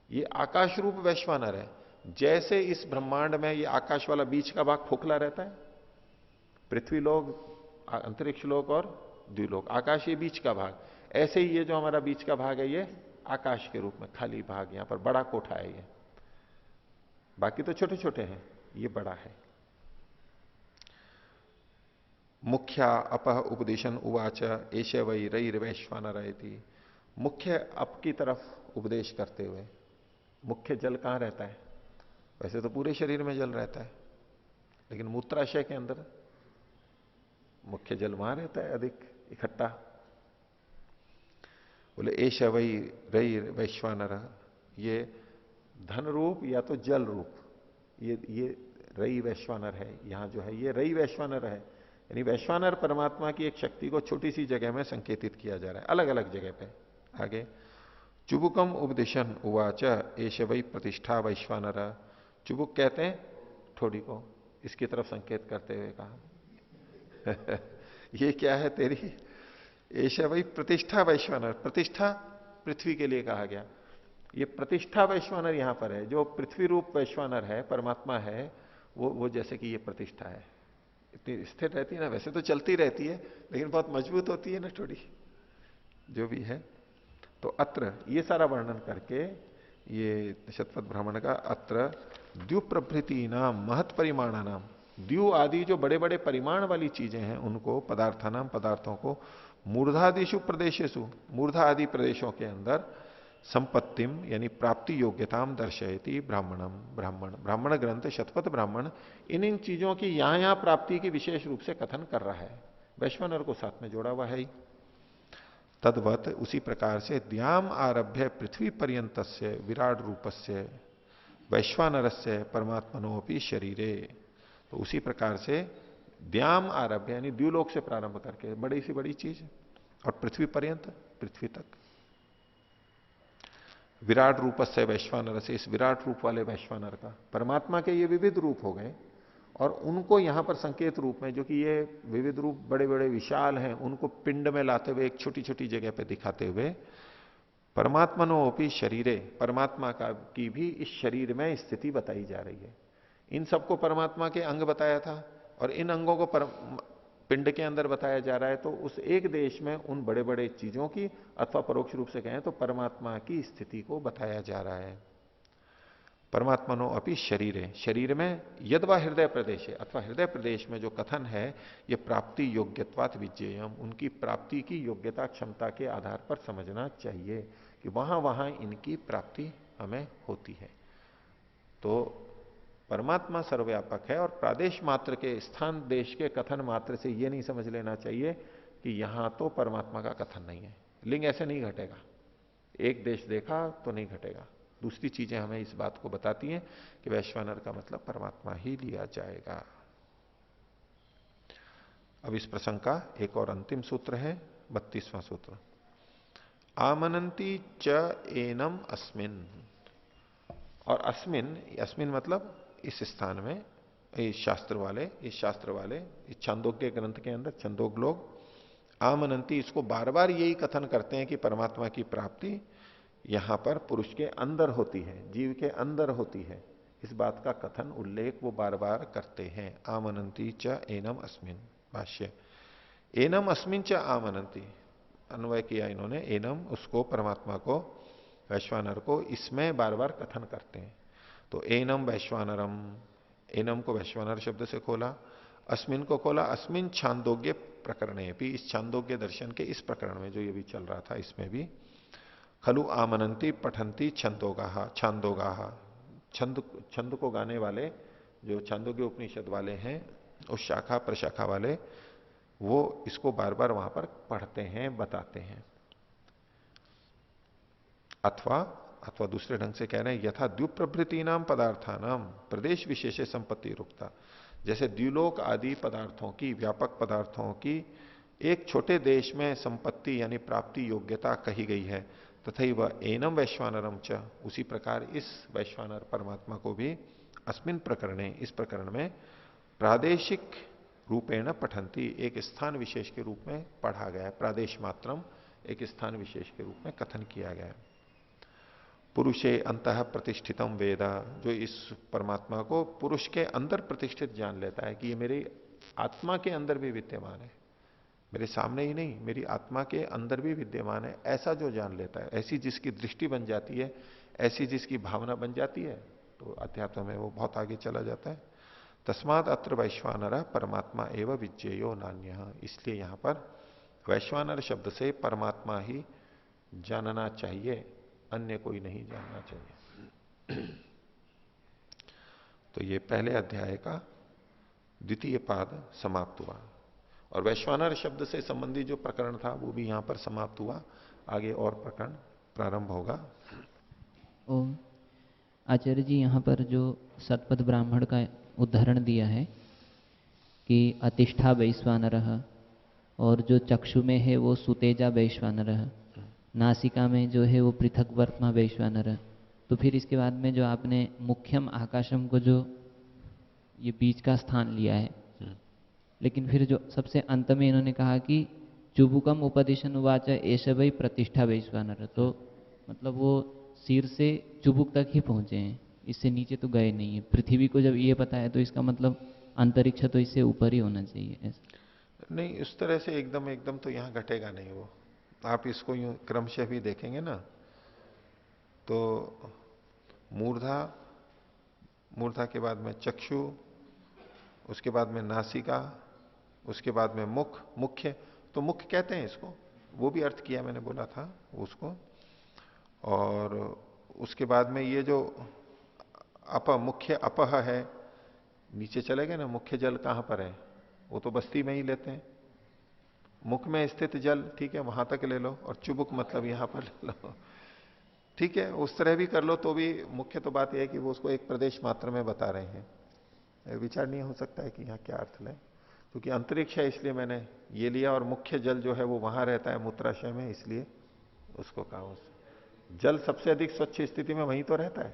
ये आकाश रूप वैश्वानर है। जैसे इस ब्रह्मांड में ये आकाश वाला बीच का भाग खोखला रहता है, पृथ्वी लोक, अंतरिक्ष लोक और द्व्युलोक, आकाश ये बीच का भाग, ऐसे ही ये जो हमारा बीच का भाग है ये आकाश के रूप में खाली भाग, यहां पर बड़ा कोठा है ये। बाकी तो छोटे छोटे हैं, ये बड़ा है। मुख्या अपह उपदेशन उवाच, एश वही रई वैश्वानर। मुख्य अप की तरफ उपदेश करते हुए, मुख्य जल कहां रहता है? वैसे तो पूरे शरीर में जल रहता है, लेकिन मूत्राशय के अंदर मुख्य जल वहां रहता है अधिक इकट्ठा। बोले एश वही रई वैश्वानर, ये धन रूप या तो जल रूप, ये रई वैश्वानर है। यहां जो है ये रई वैश्वानर है, यानी वैश्वानर परमात्मा की एक शक्ति को छोटी सी जगह में संकेतित किया जा रहा है, अलग अलग जगह पे। आगे, चुबुकम उपदेशन उवाच, एश वही प्रतिष्ठा वैश्वानर। चुबुक कहते हैं ठोड़ी को, इसकी तरफ संकेत करते हुए कहा ये क्या है तेरी? एश वही प्रतिष्ठा वैश्वानर। प्रतिष्ठा पृथ्वी के लिए कहा गया, ये प्रतिष्ठा वैश्वानर यहां पर है। जो पृथ्वी रूप वैश्वानर है परमात्मा है, वो जैसे कि ये प्रतिष्ठा है, इतनी स्थिर रहती है ना, वैसे तो चलती रहती है लेकिन बहुत मजबूत होती है ना थोड़ी, जो भी है। तो अत्र ये सारा वर्णन करके ये शतपथ ब्राह्मण का, अत्र द्यु प्रभृति नाम महत परिमाणा नाम, द्यु आदि जो बड़े बड़े परिमाण वाली चीजें हैं उनको, पदार्थानाम पदार्थों को, मूर्धादिशु प्रदेशेशु, मूर्धा आदि प्रदेशों के अंदर, संपत्तिम यानी प्राप्ति योग्यताम दर्शयति ब्राह्मणम, ब्राह्मण ग्रंथ शतपथ ब्राह्मण इन इन चीजों की यहां यहां प्राप्ति की विशेष रूप से कथन कर रहा है। वैश्वानर को साथ में जोड़ा हुआ है ही। तद्वत उसी प्रकार से द्याम आरभ्य पृथ्वी पर्यंत विराट रूपस्य वैश्वानरस्य परमात्मनोपि शरीरे। तो उसी प्रकार से द्याम आरभ्य यानी द्व्युलोक से प्रारंभ करके बड़ी सी बड़ी चीज, और पृथ्वी पर्यंत, पृथ्वी तक, विराट रूप से वैश्वानर से, इस विराट रूप वाले वैश्वानर का, परमात्मा के ये विविध रूप हो गए और उनको यहां पर संकेत रूप में, जो कि ये विविध रूप बड़े बड़े विशाल हैं, उनको पिंड में लाते हुए एक छोटी छोटी जगह पे दिखाते हुए, परमात्मनोपि शरीरे, परमात्मा का की भी इस शरीर में स्थिति बताई जा रही है। इन सबको परमात्मा के अंग बताया था और इन अंगों को पिंड के अंदर बताया जा रहा है। तो उस एक देश में उन बड़े बड़े चीजों की, अथवा परोक्ष रूप से कहें तो परमात्मा की स्थिति को बताया जा रहा है। परमात्मनो अपि शरीर है, शरीर में यदवा हृदय प्रदेश है, अथवा हृदय प्रदेश में जो कथन है ये प्राप्ति योग्यत्वात विज्ञेयम, उनकी प्राप्ति की योग्यता क्षमता के आधार पर समझना चाहिए कि वहां वहां इनकी प्राप्ति हमें होती है। तो परमात्मा सर्वव्यापक है और प्रादेश मात्र के, स्थान देश के कथन मात्र से यह नहीं समझ लेना चाहिए कि यहां तो परमात्मा का कथन नहीं है। लिंग ऐसे नहीं घटेगा, एक देश देखा तो नहीं घटेगा। दूसरी चीजें हमें इस बात को बताती हैं कि वैश्वानर का मतलब परमात्मा ही लिया जाएगा। अब इस प्रसंग का एक और अंतिम सूत्र है, 32वां सूत्र। आमनंती च एनम अस्मिन। और अस्मिन, अस्मिन मतलब इस स्थान में, इस शास्त्र वाले इस छांदोग्य ग्रंथ के अंदर छंदोग लोग आमनंती, इसको बार बार यही कथन करते हैं कि परमात्मा की प्राप्ति यहां पर पुरुष के अंदर होती है, जीव के अंदर होती है। इस बात का कथन उल्लेख वो बार बार करते हैं। आमनंती च एनम अस्मिन। भाष्य, एनम अस्मिन च आमनंती, अन्वय किया इन्होंने, एनम उसको, परमात्मा को, वैश्वानर को इसमें बार बार कथन करते हैं। तो एनम वैश्वानरम, एनम को वैश्वानर शब्द से खोला, अस्मिन को खोला अस्मिन छांदोग्य प्रकरण भी, इस छांदोग्य दर्शन के इस प्रकरण में जो ये भी चल रहा था इसमें भी, खलु आमनंती पठंती छंदोगा, छांदोगा, छंद को गाने वाले जो छांदोग्य उपनिषद वाले हैं, उस शाखा प्रशाखा वाले, वो इसको बार बार वहां पर पढ़ते हैं, बताते हैं। अथवा दूसरे ढंग से कह रहे हैं, यथा द्व्युप प्रभृति नाम पदार्थानाम प्रदेश विशेष संपत्ति रुकता, जैसे द्व्युलोक आदि पदार्थों की, व्यापक पदार्थों की एक छोटे देश में संपत्ति यानी प्राप्ति योग्यता कही गई है, तथा वह एनम वैश्वानरम च, उसी प्रकार इस वैश्वानर परमात्मा को भी अस्मिन प्रकरणे, इस प्रकरण में प्रादेशिक रूपेण पठंती, एक स्थान विशेष के रूप में पढ़ा गया है। प्रादेश मात्रम, एक स्थान विशेष के रूप में कथन किया गया है। पुरुषे अंतः प्रतिष्ठितम वेद, जो इस परमात्मा को पुरुष के अंदर प्रतिष्ठित जान लेता है कि ये मेरी आत्मा के अंदर भी विद्यमान है, मेरे सामने ही नहीं, मेरी आत्मा के अंदर भी विद्यमान है, ऐसा जो जान लेता है, ऐसी जिसकी दृष्टि बन जाती है, ऐसी जिसकी भावना बन जाती है, तो अध्यात्म में वो बहुत आगे चला जाता है। तस्माद अत्र वैश्वानर परमात्मा एवं विज्ञेयो नान्य, इसलिए यहां पर वैश्वानर शब्द से परमात्मा ही जानना चाहिए, अन्य कोई नहीं जानना चाहिए। तो ये पहले अध्याय का द्वितीय पाद समाप्त हुआ और वैश्वानर शब्द से संबंधित जो प्रकरण था वो भी यहां पर समाप्त हुआ। आगे और प्रकरण प्रारंभ होगा। ओम। आचार्य जी, यहाँ पर जो सतपथ ब्राह्मण का उदाहरण दिया है कि अतिष्ठा वैश्वानरः, और जो चक्षु में है वो सुतेजा वैश्वानरः, नासिका में जो है वो पृथक वर्तमा वैश्वानरः, तो फिर इसके बाद में जो आपने मुख्यम आकाशम को जो ये बीच का स्थान लिया है, लेकिन फिर जो सबसे अंत में इन्होंने कहा कि चुबुकम उपदेशन उवाच एष वै प्रतिष्ठा वैश्वानरः, तो मतलब वो सिर से चुबुक तक ही पहुंचे हैं, इससे नीचे तो गए नहीं है। पृथ्वी को जब ये पता है तो इसका मतलब अंतरिक्ष तो इससे ऊपर ही होना चाहिए ऐसा। नहीं, उस तरह से एकदम तो यहां घटेगा नहीं वो। आप इसको यूं क्रमशः भी देखेंगे ना, तो मूर्धा के बाद में चक्षु, उसके बाद में नासिका, उसके बाद में मुख्य, तो मुख्य कहते हैं इसको, वो भी अर्थ किया मैंने बोला था उसको। और उसके बाद में ये जो मुख्य अपह है, नीचे चले गए ना, मुख्य जल कहां पर है, वो तो बस्ती में ही लेते हैं। मुख में स्थित जल, ठीक है, वहां तक ले लो, और चुबुक मतलब यहां पर ले लो, ठीक है, उस तरह भी कर लो तो भी मुख्य तो बात यह है कि वो उसको एक प्रदेश मात्र में बता रहे हैं। विचार नहीं हो सकता है कि यहाँ क्या अर्थ लें, क्योंकि अंतरिक्ष है इसलिए मैंने ये लिया, और मुख्य जल जो है वो वहां रहता है मूत्राशय में, इसलिए उसको कहा। जल सबसे अधिक स्वच्छ स्थिति में वहीं तो रहता है,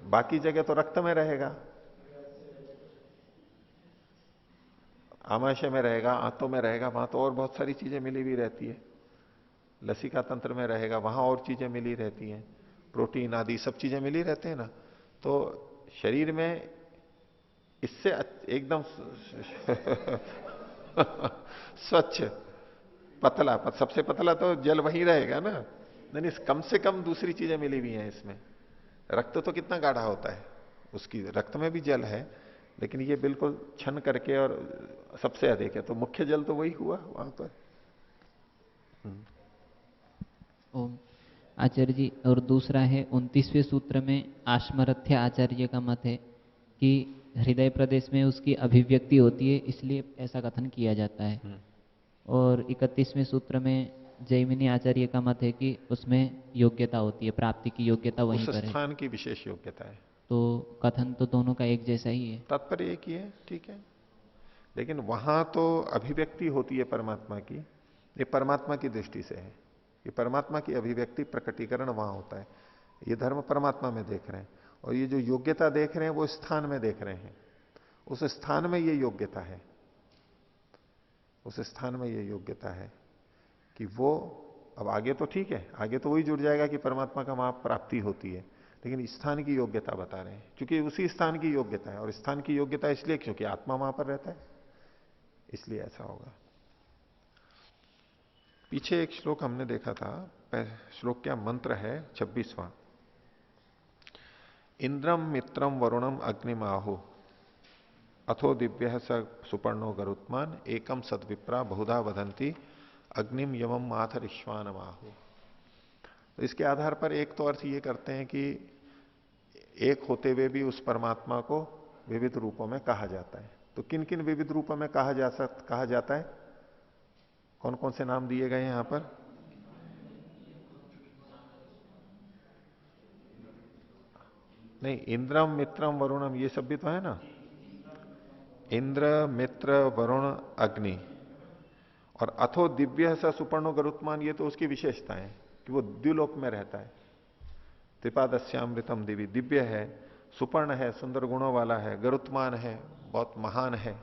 बाकी जगह तो रक्त में रहेगा, आमाशय में रहेगा, आंतों में रहेगा, वहां तो और बहुत सारी चीजें मिली हुई रहती है। लसिका तंत्र में रहेगा, वहां और चीजें मिली रहती हैं, प्रोटीन आदि सब चीजें मिली रहते हैं ना। तो शरीर में इससे एकदम स्वच्छ पतला, सबसे पतला तो जल वही रहेगा ना। नहीं, कम से कम दूसरी चीजें मिली हुई हैं इसमें। रक्त तो कितना गाढ़ा होता है, उसकी रक्त में भी जल है, लेकिन ये बिल्कुल छन करके और सबसे अधिक है, तो मुख्य जल तो वही हुआ वहां पर। ओम। आचार्य जी, और दूसरा है 29वें सूत्र में आश्मरथ्य आचार्य का मत है कि हृदय प्रदेश में उसकी अभिव्यक्ति होती है, इसलिए ऐसा कथन किया जाता है। और 31वें सूत्र में जैमिनी आचार्य का मत है कि उसमें योग्यता होती है, प्राप्ति की योग्यता वहीं उस पर है। स्थान की विशेष योग्यता है। तो कथन तो दोनों का एक जैसा ही है। तात्पर्य एक ही है, ठीक है। लेकिन वहां तो अभिव्यक्ति होती है परमात्मा की, ये परमात्मा की दृष्टि से है, ये परमात्मा की अभिव्यक्ति प्रकटीकरण वहां होता है। ये धर्म परमात्मा में देख रहे हैं, और ये जो योग्यता देख रहे हैं वो स्थान में देख रहे हैं। उस स्थान में ये योग्यता है, उस स्थान में ये योग्यता है कि वो, अब आगे तो ठीक है, आगे तो वही जुड़ जाएगा कि परमात्मा का वहां प्राप्ति होती है, लेकिन स्थान की योग्यता बता रहे हैं, क्योंकि उसी स्थान की योग्यता है। और स्थान की योग्यता इसलिए क्योंकि आत्मा वहां पर रहता है, इसलिए ऐसा होगा। पीछे एक श्लोक हमने देखा था, श्लोक क्या मंत्र है 26वां, इंद्रम मित्रम वरुणम अग्निमाहु अथो दिव्य स सुपर्णो गरुत्मान एकम सद्विप्रा बहुधा वदंती अग्निम यमम माथरिश्वान माहु। तो इसके आधार पर एक तो अर्थ ये करते हैं कि एक होते हुए भी उस परमात्मा को विविध रूपों में कहा जाता है। तो किन किन विविध रूपों में कहा जाता है, कौन कौन से नाम दिए गए हैं यहां पर? नहीं, इंद्रम मित्रम वरुणम ये सब भी तो है ना। इंद्र मित्र वरुण अग्नि, और अथो दिव्य स सुपर्णो गरुत्मान, ये तो उसकी विशेषता है कि वो द्युलोक में रहता है। त्रिपादस्यामृतम दिव्य, दिव्य है, सुपर्ण है, सुंदर गुणों वाला है, गरुत्मान है, बहुत महान है,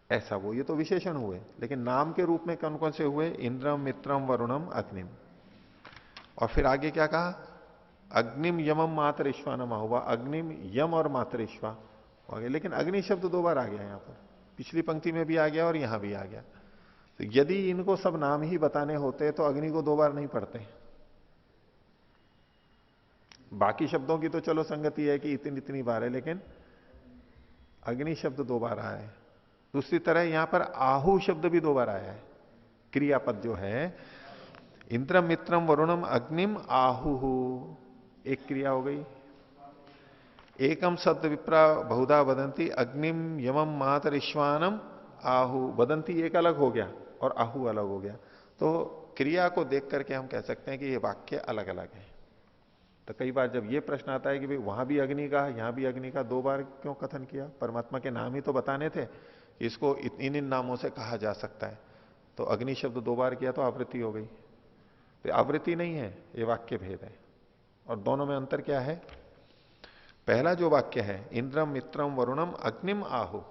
ऐसा वो, ये तो विशेषण हुए। लेकिन नाम के रूप में कौन कौन से हुए? इंद्रम मित्रम वरुणम अग्निम। और फिर आगे क्या कहा? अग्निम यमम मातरिश्वा नमा हुआ, अग्निम यम और मातरिश्वा हो गया। लेकिन अग्नि शब्द 2 बार आ गया यहां पर, पिछली पंक्ति में भी आ गया और यहां भी आ गया। तो यदि इनको सब नाम ही बताने होते तो अग्नि को 2 बार नहीं पढ़ते। बाकी शब्दों की तो चलो संगति है कि इतनी इतनी बार है, लेकिन अग्नि शब्द 2 बार आया है। दूसरी तरह यहां पर आहु शब्द भी 2 बार आया है, क्रियापद जो है, इंद्रम मित्रम वरुणम अग्निम आहु, एक क्रिया हो गई। एकम सद विप्रा बहुधा वदंती अग्निम यमम मातरिश्वानम आहु, वदंती एक अलग हो गया और आहु अलग हो गया। तो क्रिया को देख करके हम कह सकते हैं कि ये वाक्य अलग अलग है। तो कई बार जब ये प्रश्न आता है कि भाई वहां भी अग्नि का, यहां भी अग्नि का, 2 बार क्यों कथन किया? परमात्मा के नाम ही तो बताने थे, इसको इन इन नामों से कहा जा सकता है। तो अग्नि शब्द 2 बार किया तो आवृत्ति हो गई। तो आवृत्ति नहीं है, ये वाक्य भेद है। और दोनों में अंतर क्या है? पहला जो वाक्य है, इंद्रम मित्रम वरुणम अग्निम आहु,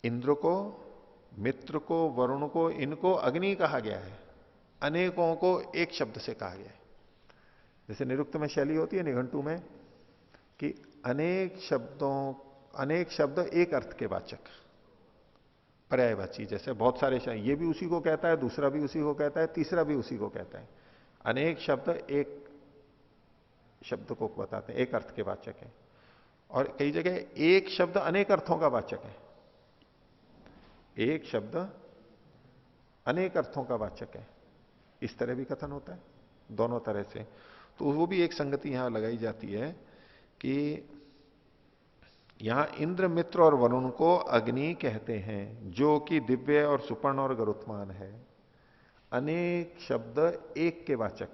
इंद्र को, मित्र को, वरुण को, इनको अग्नि कहा गया है। अनेकों को एक शब्द से कहा गया है। जैसे निरुक्त में शैली होती है निघंटू में कि अनेक शब्द एक अर्थ के वाचक, पर्यायवाची। जैसे बहुत सारे शब्द, ये भी उसी को कहता है, दूसरा भी उसी को कहता है, तीसरा भी उसी को कहता है। अनेक शब्द एक शब्द को बताते हैं, एक अर्थ के वाचक है। और कई जगह एक शब्द अनेक अर्थों का वाचक है, एक शब्द अनेक अर्थों का वाचक है। इस तरह भी कथन होता है, दोनों तरह से। तो वो भी एक संगति यहां लगाई जाती है कि यहां इंद्र मित्र और वरुण को अग्नि कहते हैं, जो कि दिव्य और सुपर्ण और गरुत्मान है। अनेक शब्द एक के वाचक,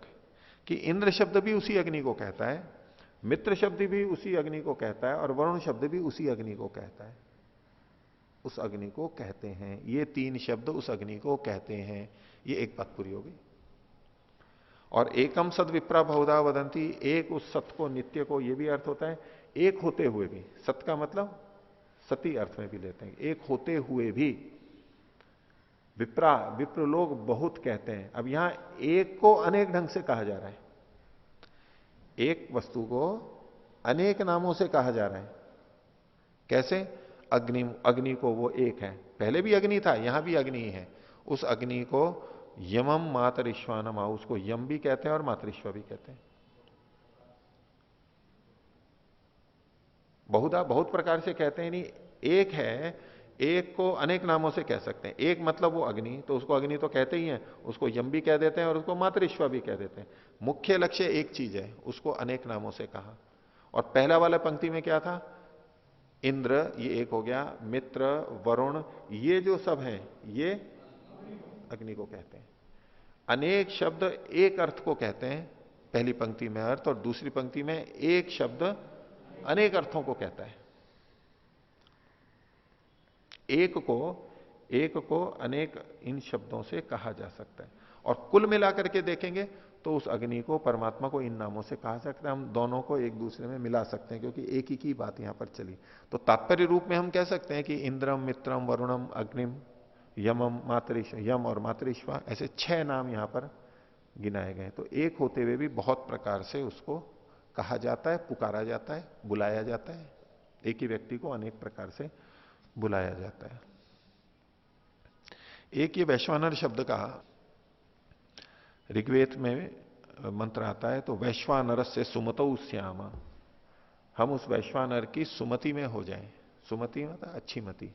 कि इंद्र शब्द भी उसी अग्नि को कहता है, मित्र शब्द भी उसी अग्नि को कहता है, और वरुण शब्द भी उसी अग्नि को कहता है। उस अग्नि को कहते हैं, ये 3 शब्द उस अग्नि को कहते हैं। ये एक बात पूरी हो गई। और एकम सद विप्रा बहुधा वदंती, एक उस सत्य को, नित्य को, ये भी अर्थ होता है एक होते हुए भी। सत्य का मतलब सती अर्थ में भी लेते हैं, एक होते हुए भी विप्र लोग बहुत कहते हैं। अब यहां एक को अनेक ढंग से कहा जा रहा है, एक वस्तु को अनेक नामों से कहा जा रहा है। कैसे? अग्नि को वो एक है, पहले भी अग्नि था, यहां भी अग्नि है। उस अग्नि को यमम मातरिश्वानम, उसको यम भी कहते हैं और मातरिश्वा भी कहते हैं। बहुधा बहुत प्रकार से कहते हैं, नहीं एक है, एक को अनेक नामों से कह सकते हैं। एक मतलब वो अग्नि, तो उसको अग्नि तो कहते ही हैं, उसको यम भी कह देते हैं और उसको मातृश्वा भी कह देते हैं। मुख्य लक्ष्य एक चीज है, उसको अनेक नामों से कहा। और पहला वाला पंक्ति में क्या था? इंद्र, ये एक हो गया, मित्र, वरुण, ये जो सब हैं ये अग्नि को कहते हैं। अनेक शब्द एक अर्थ को कहते हैं, पहली पंक्ति में अर्थ और दूसरी पंक्ति में एक शब्द अनेक अर्थों को कहता है। एक को अनेक इन शब्दों से कहा जा सकता है। और कुल मिलाकर के देखेंगे तो उस अग्नि को, परमात्मा को इन नामों से कहा सकता है। हम दोनों को एक दूसरे में मिला सकते हैं क्योंकि एक ही की बात यहां पर चली। तो तात्पर्य रूप में हम कह सकते हैं कि इंद्रम, मित्रम, वरुणम, अग्निम, यमम, यम और मातृश्वा, ऐसे 6 नाम यहां पर गिनाए गए। तो एक होते हुए भी बहुत प्रकार से उसको कहा जाता है, पुकारा जाता है, बुलाया जाता है। एक ही व्यक्ति को अनेक प्रकार से बुलाया जाता है। एक ये वैश्वानर शब्द का ऋग्वेद में मंत्र आता है, तो वैश्वानर से सुमतौ श्यामा, हम उस वैश्वानर की सुमति में हो जाएं। सुमति मतलब अच्छी मति,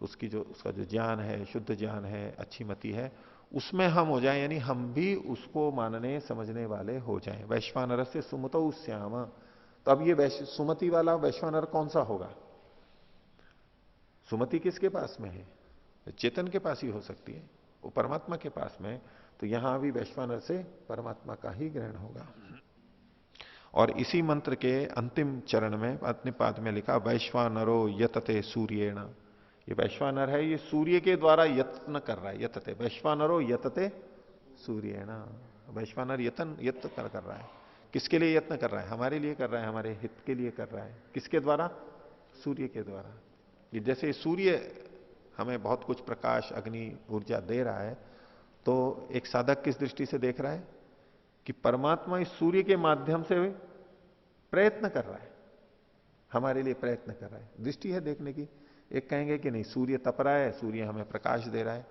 उसकी जो, उसका जो ज्ञान है, शुद्ध ज्ञान है, अच्छी मति है, उसमें हम हो जाएं, यानी हम भी उसको मानने समझने वाले हो जाएं। वैश्वानर से सुमतौ श्यामा, तो अब ये सुमति वाला वैश्वानर कौन सा होगा? सुमति किसके पास में है? चेतन के पास ही हो सकती है, वो परमात्मा के पास में। तो यहां भी वैश्वानर से परमात्मा का ही ग्रहण होगा। और इसी मंत्र के अंतिम चरण में अपने पाद में लिखा, वैश्वानरो यतते सूर्येण। ये वैश्वानर है, ये सूर्य के द्वारा यत्न कर रहा है। यतते, वैश्वानरो यतते सूर्येण। वैश्वानर यत्न कर रहा है। किसके लिए यत्न कर रहा है? हमारे लिए कर रहा है, हमारे हित के लिए कर रहा है। किसके द्वारा? सूर्य के द्वारा। ये जैसे सूर्य हमें बहुत कुछ प्रकाश, अग्नि, ऊर्जा दे रहा है, तो एक साधक किस दृष्टि से देख रहा है कि परमात्मा इस सूर्य के माध्यम से प्रयत्न कर रहा है, हमारे लिए प्रयत्न कर रहा है। दृष्टि है देखने की। एक कहेंगे कि नहीं, सूर्य तप रहा है, सूर्य हमें प्रकाश दे रहा है।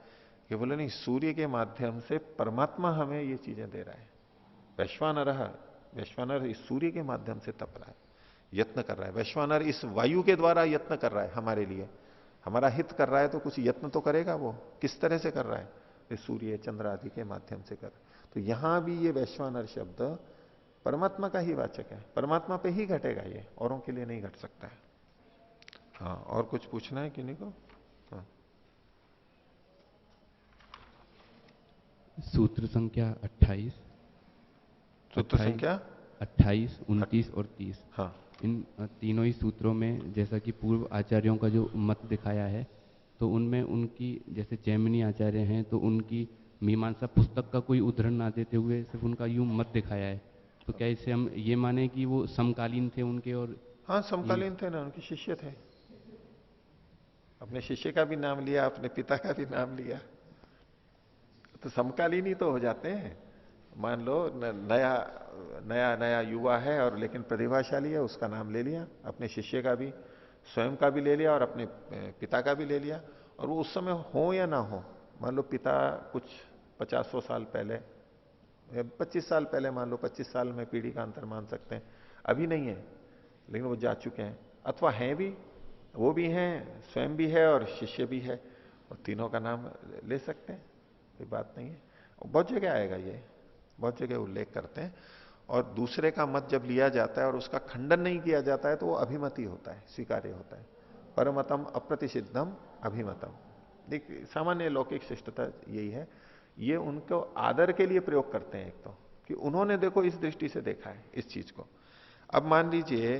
ये बोले नहीं, सूर्य के माध्यम से परमात्मा हमें ये चीजें दे रहा है। वैश्वानर इस सूर्य के माध्यम से तप रहा है, यत्न कर रहा है। वैश्वानर इस वायु के द्वारा यत्न कर रहा है, हमारे लिए, हमारा हित कर रहा है, तो कुछ यत्न तो करेगा। वो किस तरह से कर रहा है? सूर्य, चंद्र आदि के माध्यम से कर। तो यहां भी ये वैश्वानर शब्द परमात्मा का ही वाचक है, परमात्मा पे ही घटेगा, ये औरों के लिए नहीं घट सकता है। हाँ, और कुछ पूछना है किन्हीं को? हाँ। सूत्र संख्या 28, सूत्र संख्या 28, 29 और 30। हाँ, इन तीनों ही सूत्रों में जैसा कि पूर्व आचार्यों का जो मत दिखाया है, तो उनमें उनकी, जैसे जैमिनी आचार्य हैं, तो उनकी मीमांसा पुस्तक का कोई उदाहरण ना देते हुए सिर्फ उनका यूं मत दिखाया है। तो क्या इससे हम ये माने कि वो समकालीन थे उनके? और हाँ, समकालीन थे ना, उनके शिष्य थे। अपने शिष्य का भी नाम लिया, अपने पिता का भी नाम लिया, तो समकालीन ही तो हो जाते हैं। मान लो नया युवा है और लेकिन प्रतिभाशाली है, उसका नाम ले लिया, अपने शिष्य का भी, स्वयं का भी ले लिया और अपने पिता का भी ले लिया। और वो उस समय हो या ना हो, मान लो पिता कुछ 50-100 साल पहले, 25 साल पहले, मान लो 25 साल में पीढ़ी का अंतर मान सकते हैं, अभी नहीं है लेकिन वो जा चुके हैं, अथवा हैं भी, वो भी हैं, स्वयं भी है और शिष्य भी है, और तीनों का नाम ले सकते हैं, कोई बात नहीं है। बहुत जगह आएगा ये, बहुत जगह उल्लेख करते हैं। और दूसरे का मत जब लिया जाता है और उसका खंडन नहीं किया जाता है तो वो अभिमति होता है, स्वीकार्य होता है। परमतम अप्रतिषिद्धम अभिमतम, देख सामान्य लौकिक शिष्टता यही है। ये उनको आदर के लिए प्रयोग करते हैं, एक तो कि उन्होंने देखो इस दृष्टि से देखा है इस चीज को। अब मान लीजिए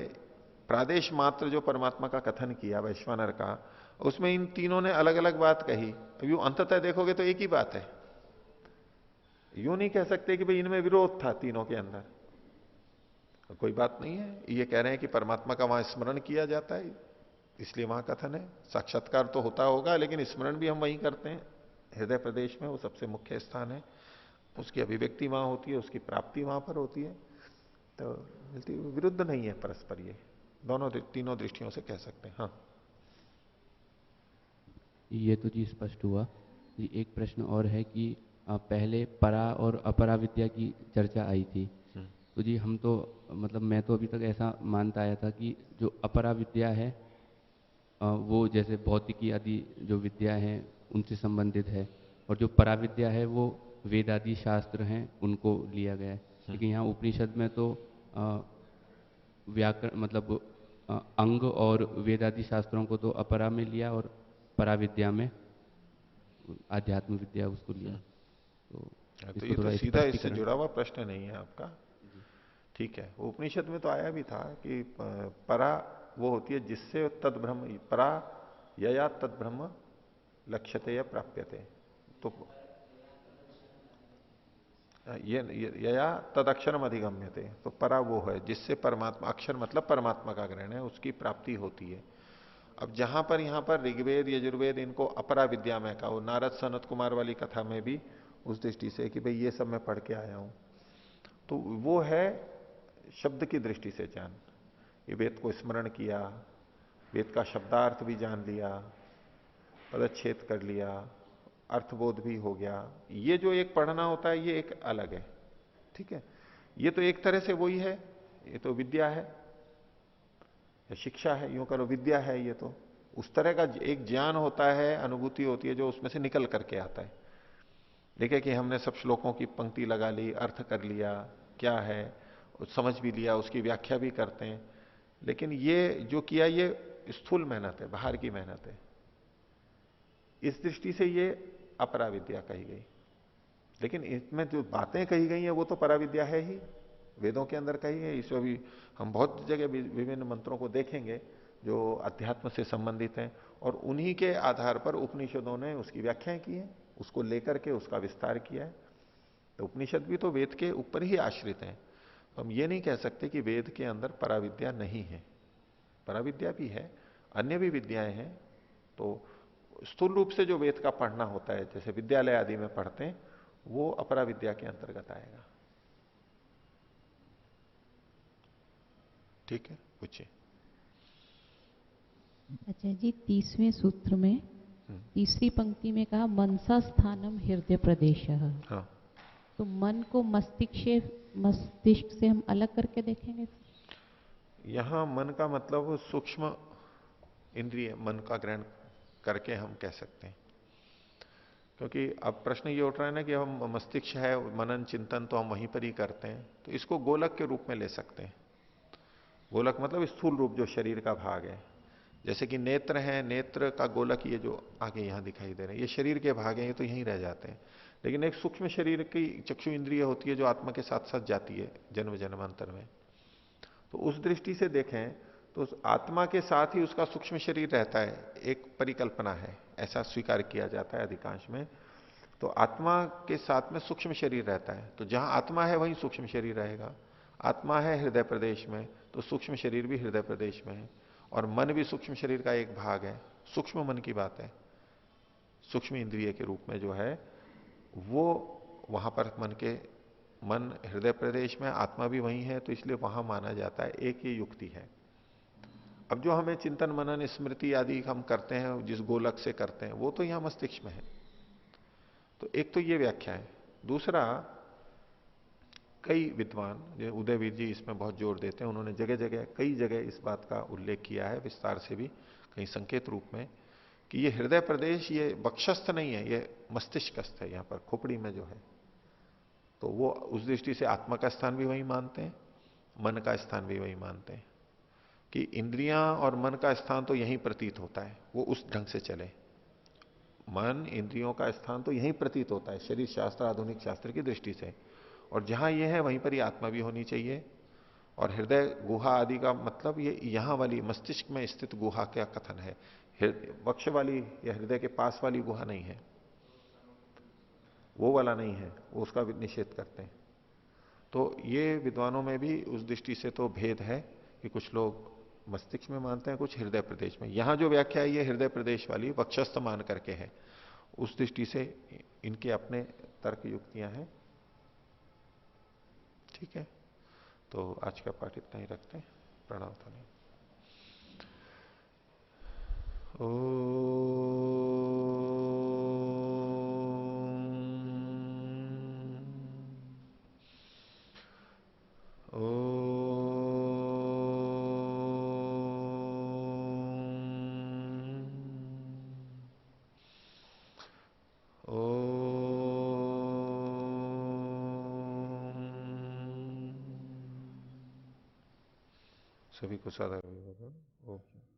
प्रादेश मात्र जो परमात्मा का कथन किया वैश्वानर का, उसमें इन तीनों ने अलग अलग बात कही। अब यूं अंततः देखोगे तो एक ही बात है, यूं नहीं कह सकते कि भाई इनमें विरोध था तीनों के अंदर, कोई बात नहीं है। ये कह रहे हैं कि परमात्मा का वहां स्मरण किया जाता है, इसलिए वहां कथन है। साक्षात्कार तो होता होगा लेकिन स्मरण भी हम वहीं करते हैं, हृदय प्रदेश में वो सबसे मुख्य स्थान है, उसकी अभिव्यक्ति वहां होती है, उसकी प्राप्ति वहां पर होती है। तो विरुद्ध नहीं है परस्पर, ये दोनों तीनों दृष्टियों से कह सकते हैं। हाँ, ये तो जी स्पष्ट हुआ जी। एक प्रश्न और है कि पहले परा और अपरा विद्या की चर्चा आई थी, तो जी हम तो, मतलब मैं तो अभी तक ऐसा मानता आया था कि जो अपरा विद्या है, वो जैसे भौतिकी आदि जो विद्या हैं उनसे संबंधित है, और जो पराविद्या है वो वेद आदि शास्त्र हैं उनको लिया गया है। लेकिन यहाँ उपनिषद में तो व्याकरण मतलब अंग और वेद आदि शास्त्रों को तो अपरा में लिया और पराविद्या में आध्यात्म विद्या उसको लिया। तो तो ये इसको तो थोड़ा सीधा इससे स्पष्टीकरण। जुड़ा हुआ प्रश्न नहीं है आपका। ठीक है, वो उपनिषद में तो आया भी था कि परा वो होती है जिससे तद ब्रह्म, परा यया तद ब्रह्म लक्ष्यते या प्राप्यते। तो ये यया तद अक्षरम अधिगम्यते, तो परा वो है जिससे परमात्मा, अक्षर मतलब परमात्मा का ग्रहण है, उसकी प्राप्ति होती है। अब जहां पर यहां पर ऋग्वेद यजुर्वेद इनको अपरा विद्या में कहा, वो नारद सनत कुमार वाली कथा में भी उस दृष्टि से कि भाई ये सब मैं पढ़ के आया हूं, तो वो है शब्द की दृष्टि से ज्ञान। ये वेद को स्मरण किया, वेद का शब्दार्थ भी जान लिया, पदच्छेद कर लिया, अर्थबोध भी हो गया। ये जो एक पढ़ना होता है ये एक अलग है। ठीक है, ये तो एक तरह से वही है, ये तो विद्या है या शिक्षा है, यूं करो विद्या है। ये तो उस तरह का एक ज्ञान होता है, अनुभूति होती है जो उसमें से निकल करके आता है। देखिए कि हमने सब श्लोकों की पंक्ति लगा ली, अर्थ कर लिया क्या है, समझ भी लिया, उसकी व्याख्या भी करते हैं, लेकिन ये जो किया ये स्थूल मेहनत है, बाहर की मेहनत है। इस दृष्टि से ये अपरा विद्या कही गई। लेकिन इसमें जो बातें कही गई हैं वो तो पराविद्या है ही, वेदों के अंदर कही है। इसमें भी हम बहुत जगह विभिन्न मंत्रों को देखेंगे जो अध्यात्म से संबंधित हैं, और उन्हीं के आधार पर उपनिषदों ने उसकी व्याख्याएं की है, उसको लेकर के उसका विस्तार किया है। तो उपनिषद भी तो वेद के ऊपर ही आश्रित हैं। तो हम ये नहीं कह सकते कि वेद के अंदर पराविद्या नहीं है, पराविद्या भी है, अन्य भी विद्याएं हैं। तो स्थूल रूप से जो वेद का पढ़ना होता है, जैसे विद्यालय आदि में पढ़ते हैं, वो अपरा विद्या के अंतर्गत आएगा। ठीक है, पूछिए। अच्छा जी, 30वें सूत्र में तीसरी पंक्ति में कहा मनसा स्थानम हृदय प्रदेश। हाँ, तो मन को मस्तिष्क से हम अलग करके देखेंगे। यहां मन का मतलब सूक्ष्म इंद्रिय मन का ग्रहण करके हम कह सकते हैं। क्योंकि अब प्रश्न ये उठ रहा है ना कि हम मस्तिष्क है, मनन चिंतन तो हम वहीं पर ही करते हैं, तो इसको गोलक के रूप में ले सकते हैं। गोलक मतलब स्थूल रूप जो शरीर का भाग है, जैसे कि नेत्र है, नेत्र का गोलक ये जो आगे यहां दिखाई दे रहे हैं ये शरीर के भाग हैं, ये तो यहीं रह जाते हैं। लेकिन एक सूक्ष्म शरीर की चक्षु इंद्रिय होती है जो आत्मा के साथ साथ जाती है जन्म जन्मांतर में। तो उस दृष्टि से देखें तो आत्मा के साथ ही उसका सूक्ष्म शरीर रहता है, एक परिकल्पना है, ऐसा स्वीकार किया जाता है अधिकांश में। तो आत्मा के साथ में सूक्ष्म शरीर रहता है, तो जहां आत्मा है वहीं सूक्ष्म शरीर रहेगा। आत्मा है हृदय प्रदेश में, तो सूक्ष्म शरीर भी हृदय प्रदेश में है, और मन भी सूक्ष्म शरीर का एक भाग है। सूक्ष्म मन की बात है, सूक्ष्म इंद्रिय के रूप में जो है वो वहां पर मन हृदय प्रदेश में, आत्मा भी वही है, तो इसलिए वहां माना जाता है। एक ये युक्ति है। अब जो हमें चिंतन मनन स्मृति आदि हम करते हैं जिस गोलक से करते हैं वो तो यहां मस्तिष्क में है। तो एक तो ये व्याख्या है। दूसरा, कई विद्वान जो उदयवीर जी इसमें बहुत जोर देते हैं, उन्होंने जगह जगह कई जगह इस बात का उल्लेख किया है विस्तार से भी, कहीं संकेत रूप में, कि ये हृदय प्रदेश ये वक्षस्थ नहीं है, ये मस्तिष्कस्थ है, यहां पर खोपड़ी में जो है। तो वो उस दृष्टि से आत्मा का स्थान भी वही मानते हैं, मन का स्थान भी वही मानते हैं, कि इंद्रियां और मन का स्थान तो यहीं प्रतीत होता है, वो उस ढंग से चले। मन इंद्रियों का स्थान तो यहीं प्रतीत होता है शरीर शास्त्र आधुनिक शास्त्र की दृष्टि से, और जहां ये है वहीं पर ही आत्मा भी होनी चाहिए। और हृदय गुहा आदि का मतलब ये यहां वाली मस्तिष्क में स्थित गुहा का कथन है, वक्ष वाली या हृदय के पास वाली गुहा नहीं है, वो वाला नहीं है, वो उसका निषेध करते हैं। तो ये विद्वानों में भी उस दृष्टि से तो भेद है कि कुछ लोग मस्तिष्क में मानते हैं, कुछ हृदय प्रदेश में। यहां जो व्याख्या है ये हृदय प्रदेश वाली वक्षस्थ मान करके है, उस दृष्टि से इनके अपने तर्क युक्तियां हैं। ठीक है, तो आज का पाठ इतना ही रखते हैं। प्रणाम ध्वनि। सभी को सादर ओके।